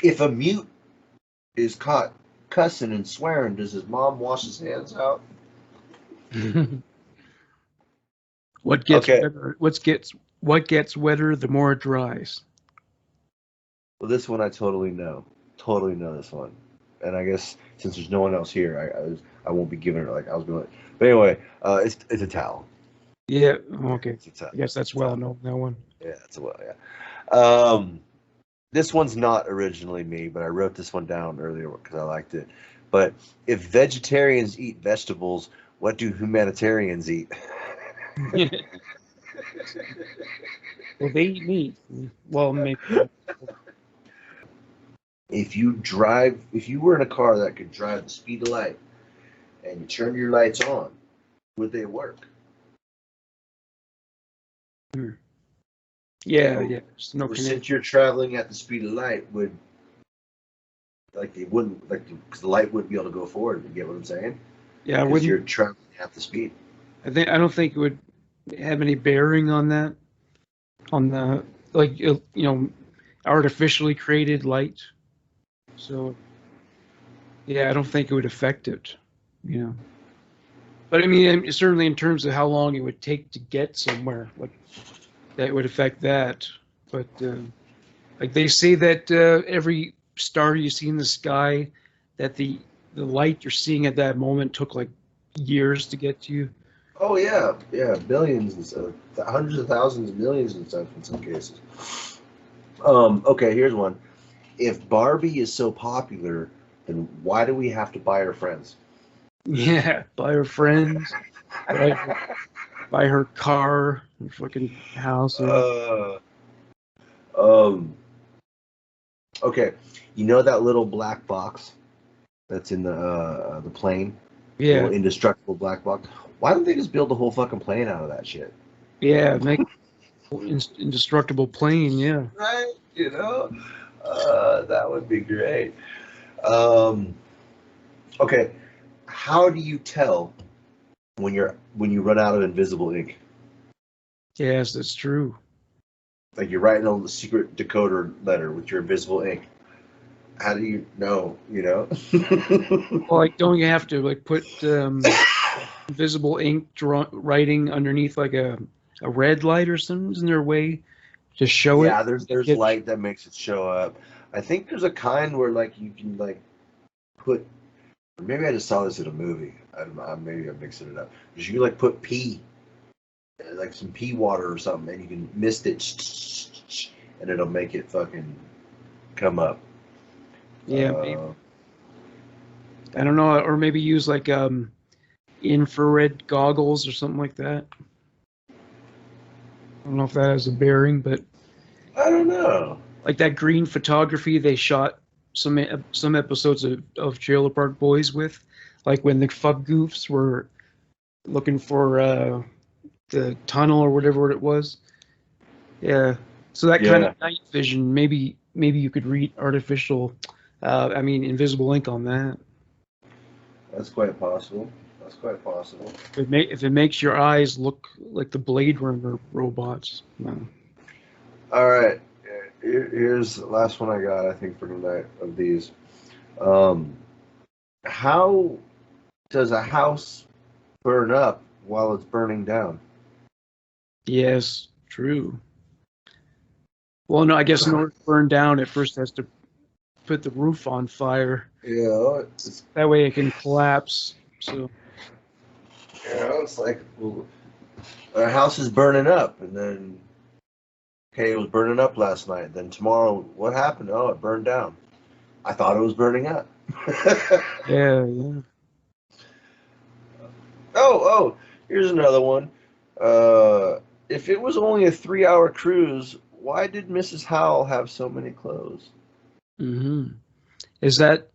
If a mute is caught cussing and swearing, does his mom wash his hands out? What gets wetter? What gets wetter the more it dries? Well, this one I totally know this one, and I guess since there's no one else here, I won't be giving it like I was going. But anyway, it's a towel. Yeah. Okay. I guess that's well known. That one. Yeah, yeah. This one's not originally me, but I wrote this one down earlier because I liked it. But if vegetarians eat vegetables, what do humanitarians eat? Well, they eat meat. Well, maybe. If you were in a car that could drive the speed of light, and you turn your lights on, would they work? Yeah. No connection. Since you're traveling at the speed of light, because the light wouldn't be able to go forward. You get what I'm saying? Yeah, because you're traveling at the speed. I don't think it would have any bearing on that. On the artificially created light. So yeah, I don't think it would affect it. But I mean, certainly in terms of how long it would take to get somewhere, that would affect that. But like they say that every star you see in the sky, that the light you're seeing at that moment took like years to get to you. Oh yeah, billions and stuff, hundreds of thousands, millions and stuff in some cases. Okay, here's one. If Barbie is so popular, then why do we have to buy her friends? Yeah, buy her friends, buy her car, her fucking house. Okay, you know that little black box that's in the plane? The Yeah. little indestructible black box. Why don't they just build the whole fucking plane out of that shit? Yeah, make indestructible plane. Yeah. Right? You know, that would be great. Um, okay, how do you tell when you run out of invisible ink? Yes, that's true. Like you're writing a secret decoder letter with your invisible ink. How do you know? You know? Well, like, don't you have to like put invisible ink writing underneath like a red light or something? Isn't there a way to show Yeah, it? there's light that makes it show up. I think there's a kind where like you can like put. Maybe I just saw this in a movie. Maybe I'm mixing it up. Because you can like put pee, like some pee water or something, and you can mist it, and it'll make it fucking come up. Yeah, maybe. I don't know, or maybe use like infrared goggles or something like that. I don't know if that has a bearing, but I don't know. Like that green photography they shot some episodes of Trailer Park Boys with, like when the fuck goofs were looking for the tunnel or whatever it was. Yeah. So that kind of night vision, maybe you could read invisible ink on that. That's quite possible. That's quite possible. If it makes your eyes look like the Blade Runner robots. No. All right. Here's the last one I got, I think, for tonight of these. How does a house burn up while it's burning down? Yes, true. Well, no, I guess in order to burn down, it first has to put the roof on fire. Yeah. That way it can collapse. So. It's like, well, our house is burning up, and then, okay, it was burning up last night. Then tomorrow, what happened? Oh, it burned down. I thought it was burning up. Yeah. Oh, here's another one. If it was only a 3-hour cruise, why did Mrs. Howell have so many clothes? Mm-hmm. Was that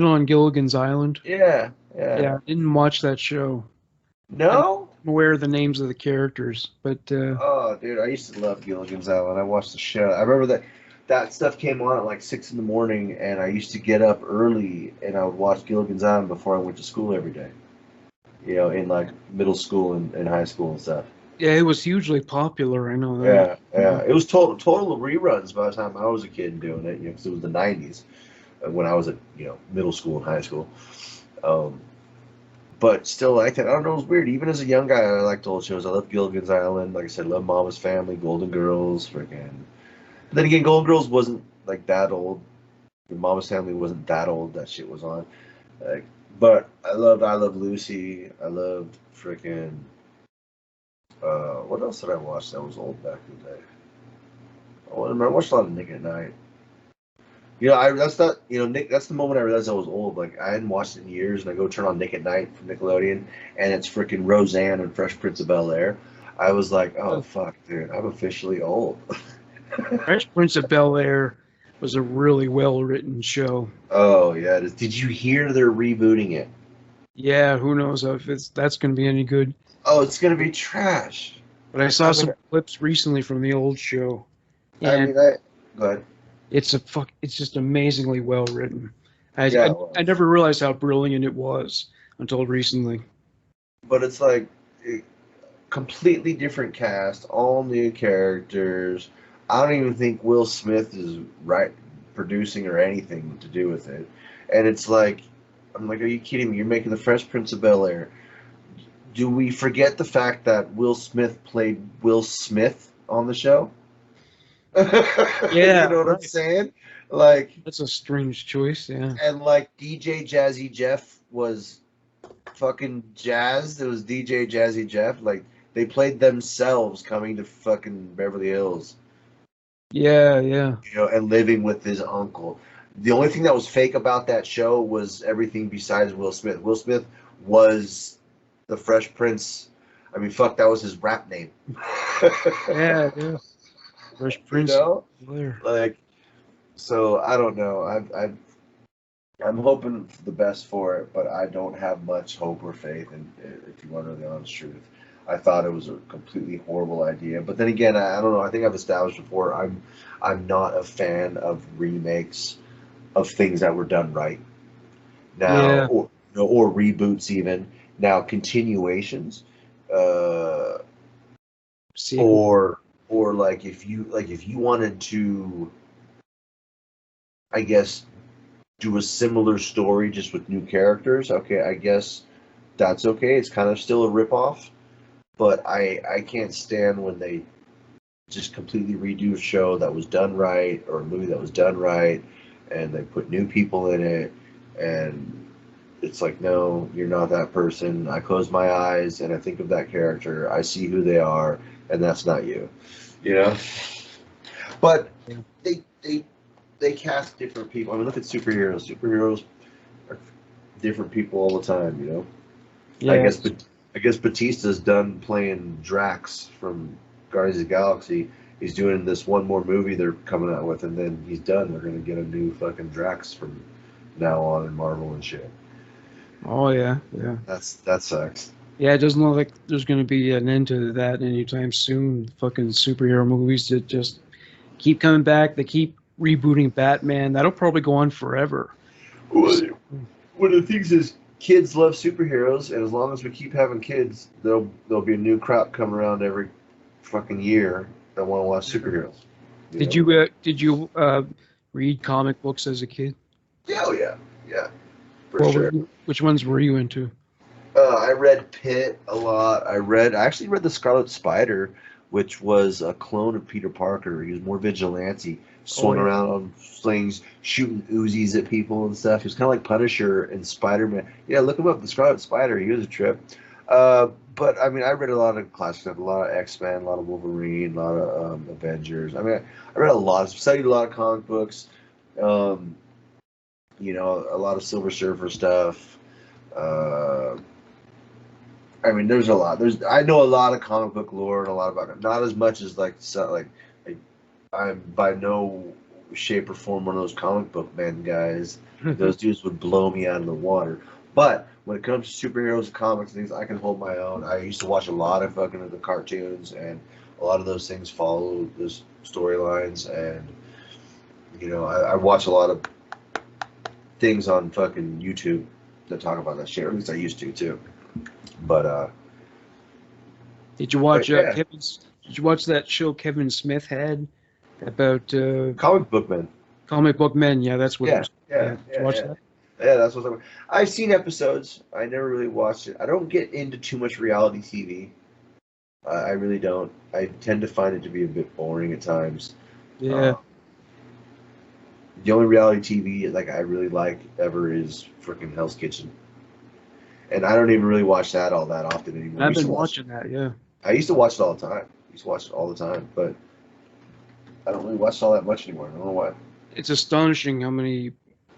on Gilligan's Island? Yeah. Yeah, I didn't watch that show. No? I'm aware of the names of the characters, but Oh, dude, I used to love Gilligan's Island. I watched the show. I remember that stuff came on at like 6 in the morning, and I used to get up early, and I would watch Gilligan's Island before I went to school every day. You know, in like middle school and high school and stuff. yeah, it was hugely popular. I know that. Yeah. It was total reruns by the time I was a kid doing it, because it was the 90s when I was at middle school and high school. But still liked it. I don't know, it was weird. Even as a young guy, I liked old shows. I loved Gilligan's Island. Like I said, I love Mama's Family, Golden Girls, freaking. But then again, Golden Girls wasn't like that old. Mama's Family wasn't that old. That shit was on. But I loved Lucy. I loved freaking. What else did I watch that was old back in the day? I watched a lot of Nick at Night. That's not, Nick, that's the moment I realized I was old. Like, I hadn't watched it in years, and I go turn on Nick at Night from Nickelodeon, and it's freaking Roseanne and Fresh Prince of Bel-Air. I was like, oh, fuck, dude, I'm officially old. Fresh Prince of Bel-Air was a really well-written show. Oh, yeah. Did you hear they're rebooting it? Yeah, who knows if that's going to be any good. Oh, it's going to be trash. But I saw some clips recently from the old show. And go ahead. It's just amazingly well written. I never realized how brilliant it was until recently. But it's like completely different cast, all new characters. I don't even think Will Smith is producing or anything to do with it. And it's like, I'm like, are you kidding me? You're making the Fresh Prince of Bel-Air. Do we forget the fact that Will Smith played Will Smith on the show? Yeah. You know what I'm saying? Like, that's a strange choice, yeah. And like DJ Jazzy Jeff was fucking jazzed. It was DJ Jazzy Jeff. Like, they played themselves coming to fucking Beverly Hills. Yeah. And living with his uncle. The only thing that was fake about that show was everything besides Will Smith. Will Smith was the Fresh Prince. I mean, fuck, that was his rap name. Yeah. Fresh Prince. You know? Blair. Like, so I don't know. I'm hoping for the best for it, but I don't have much hope or faith. And if you want to know the honest truth, I thought it was a completely horrible idea. But then again, I don't know. I think I've established before. I'm not a fan of remakes of things that were done right. Now, Yeah. or reboots even. Now, continuations, Sequel. or like if you wanted to, I guess, do a similar story just with new characters. Okay, I guess that's okay. It's kind of still a ripoff, but I can't stand when they just completely redo a show that was done right or a movie that was done right, and they put new people in it, and it's like, no, you're not that person. I close my eyes and I think of that character. I see who they are, and that's not you. You know. But they cast different people. I mean, look at superheroes. Superheroes are different people all the time. You know. Yeah. I guess Batista's done playing Drax from Guardians of the Galaxy. He's doing this one more movie they're coming out with, and then he's done. They're gonna get a new fucking Drax from now on in Marvel and shit. Oh yeah. That sucks. Yeah, it doesn't look like there's going to be an end to that anytime soon. Fucking superhero movies that just keep coming back. They keep rebooting Batman. That'll probably go on forever. One of the things is kids love superheroes, and as long as we keep having kids, there'll be a new crop coming around every fucking year that want to watch superheroes. Did you read comic books as a kid? Yeah, for sure. Which ones were you into? I read Pitt a lot. I actually read The Scarlet Spider, which was a clone of Peter Parker. He was more vigilante, swung around on slings, shooting Uzis at people and stuff. He was kind of like Punisher and Spider-Man. Yeah, look him up, The Scarlet Spider. He was a trip. But I mean, I read a lot of classic stuff, a lot of X-Men, a lot of Wolverine, a lot of Avengers. I mean, I read a lot, studied a lot of comic books. You know, a lot of Silver Surfer stuff. I mean, there's a lot. I know a lot of comic book lore and a lot about it. Not as much as like I'm by no shape or form one of those comic book men guys. Those dudes would blow me out of the water. But when it comes to superheroes and comics and things, I can hold my own. I used to watch a lot of fucking the cartoons, and a lot of those things follow those storylines. And you know, I watch a lot of things on fucking YouTube that talk about that shit. Or at least I used to too. But did you watch Did you watch that show Kevin Smith had about comic book men? Comic book men, yeah, that's what. Yeah, it was. Did you watch that? Yeah, that's what I've seen episodes. I never really watched it. I don't get into too much reality TV. I really don't. I tend to find it to be a bit boring at times. Yeah. The only reality TV like I really like ever is freaking Hell's Kitchen. And I don't even really watch that all that often anymore. I've been watching that, yeah. I used to watch it all the time. But I don't really watch it all that much anymore. I don't know why. It's astonishing how many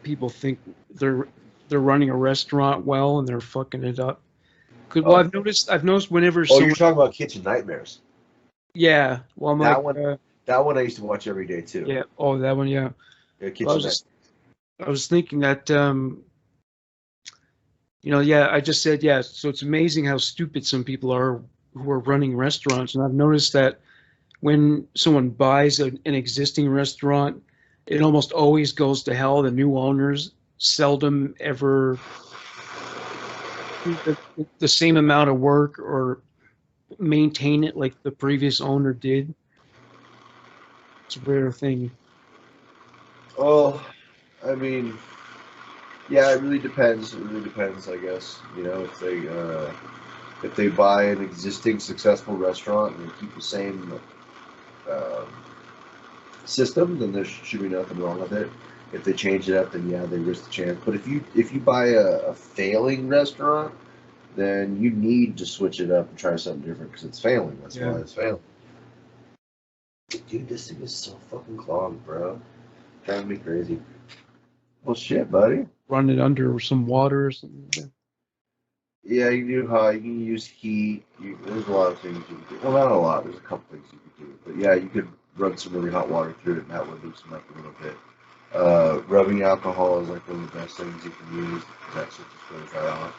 people think they're running a restaurant well and they're fucking it up. I've noticed whenever you're talking about Kitchen Nightmares. Yeah. Well, that one I used to watch every day too. Yeah. Oh, that one, yeah. Yeah, Kitchen I was thinking that I just said, yeah, so it's amazing how stupid some people are who are running restaurants. And I've noticed that when someone buys an existing restaurant, it almost always goes to hell. The new owners seldom ever do the same amount of work or maintain it like the previous owner did. It's a rare thing. Oh, I mean, yeah, it really depends. It really depends, I guess. You know, if they buy an existing successful restaurant and keep the same system, then there should be nothing wrong with it. If they change it up, then yeah, they risk the chance. But if you buy a failing restaurant, then you need to switch it up and try something different because it's failing. That's why it's failing. Dude, this thing is so fucking clogged, bro. Driving me crazy. Well, shit, buddy. Run it under some water or something like that. Yeah, you can do hot. You can use heat. There's a lot of things you can do. Well, not a lot. There's a couple things you can do. But yeah, you could run some really hot water through it, and that would loosen up a little bit. Rubbing alcohol is like one of the best things you can use. That shit just goes right off.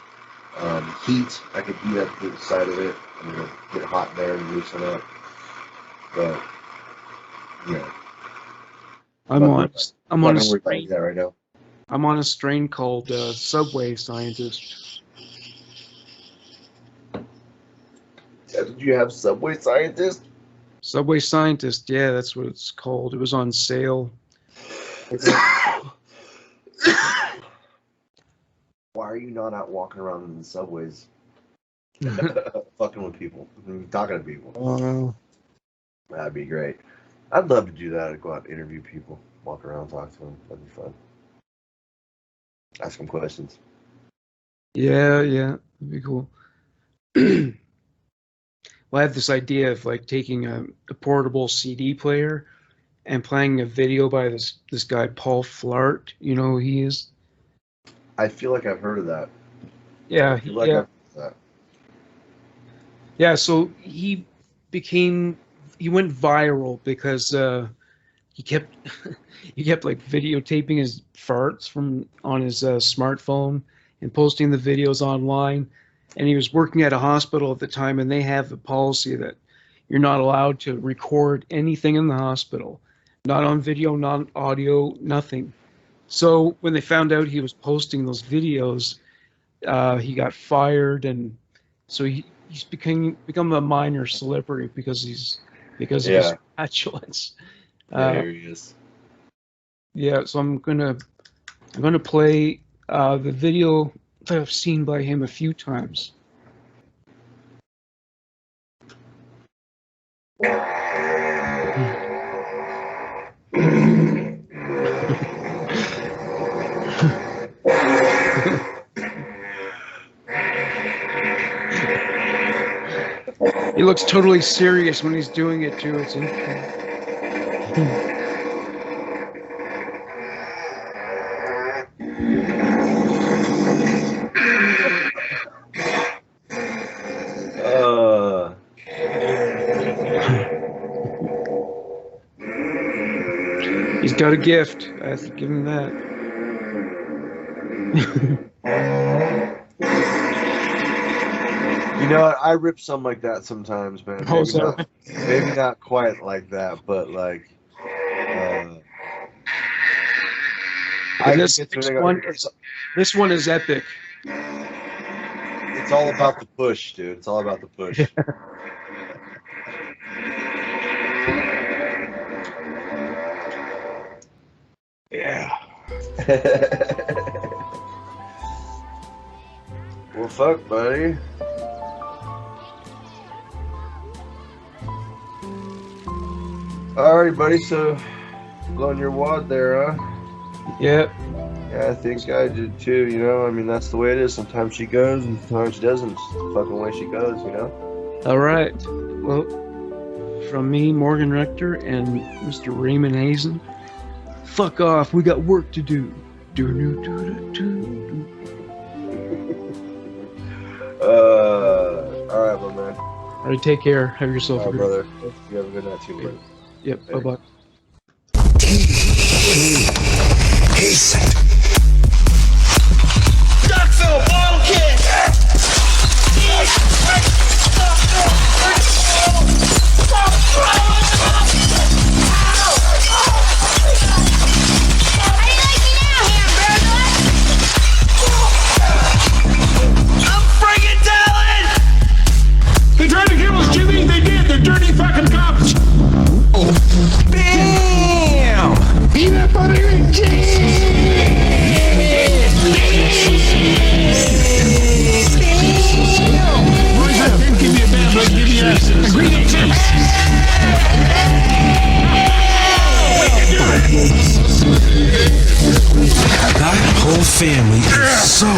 Heat, I could heat up the side of it, and it'll get hot there and loosen up. But yeah, I'm on a strain that right now. I'm on a strain called Subway Scientist. Did you have Subway Scientist? Subway Scientist, yeah, that's what it's called. It was on sale. Why are you not out walking around in the subways? Fucking with people. Talking to people. That'd be great. I'd love to do that. I'd go out and interview people. Walk around, talk to them. That'd be fun. Ask them questions. Yeah, that'd be cool. Well, I have this idea of like taking a portable CD player and playing a video by this guy Paul Flart. You know who he is? I feel like I've heard of that. Yeah, I feel like I've heard of that. Yeah, so he went viral because he kept like videotaping his farts on his smartphone and posting the videos online. And he was working at a hospital at the time, and they have a policy that you're not allowed to record anything in the hospital, not on video, not on audio, nothing. So when they found out he was posting those videos, he got fired, and so he's become a minor celebrity because of his flatulence. There he is. Yeah, so I'm gonna play the video that I've seen by him a few times. He looks totally serious when he's doing it too. It's interesting. He's got a gift. I have to give him that. You know what? I rip some like that sometimes, man. Maybe not quite like that, but like. This one is epic. It's all about the push, dude. It's all about the push. Yeah. Well, fuck, buddy. Alright, buddy, so blowing your wad there, huh? Yep. Yeah, I think I did too, you know? I mean, that's the way it is. Sometimes she goes and sometimes she doesn't. It's the fucking way she goes, you know? Alright. Well, from me, Morgan Rector, and Mr. Raymond Hazen, fuck off. We got work to do. Alright, my man. Alright, take care. Have yourself a good brother. You have a good night too, buddy. Yep, bye-bye. Duckville bottle kick! I'm friggin' telling! They tried to kill us, Jimmy. They did. They're dirty fucking cops. Bam! Peanut butter and give me a bad look, give me a green face. That whole family is so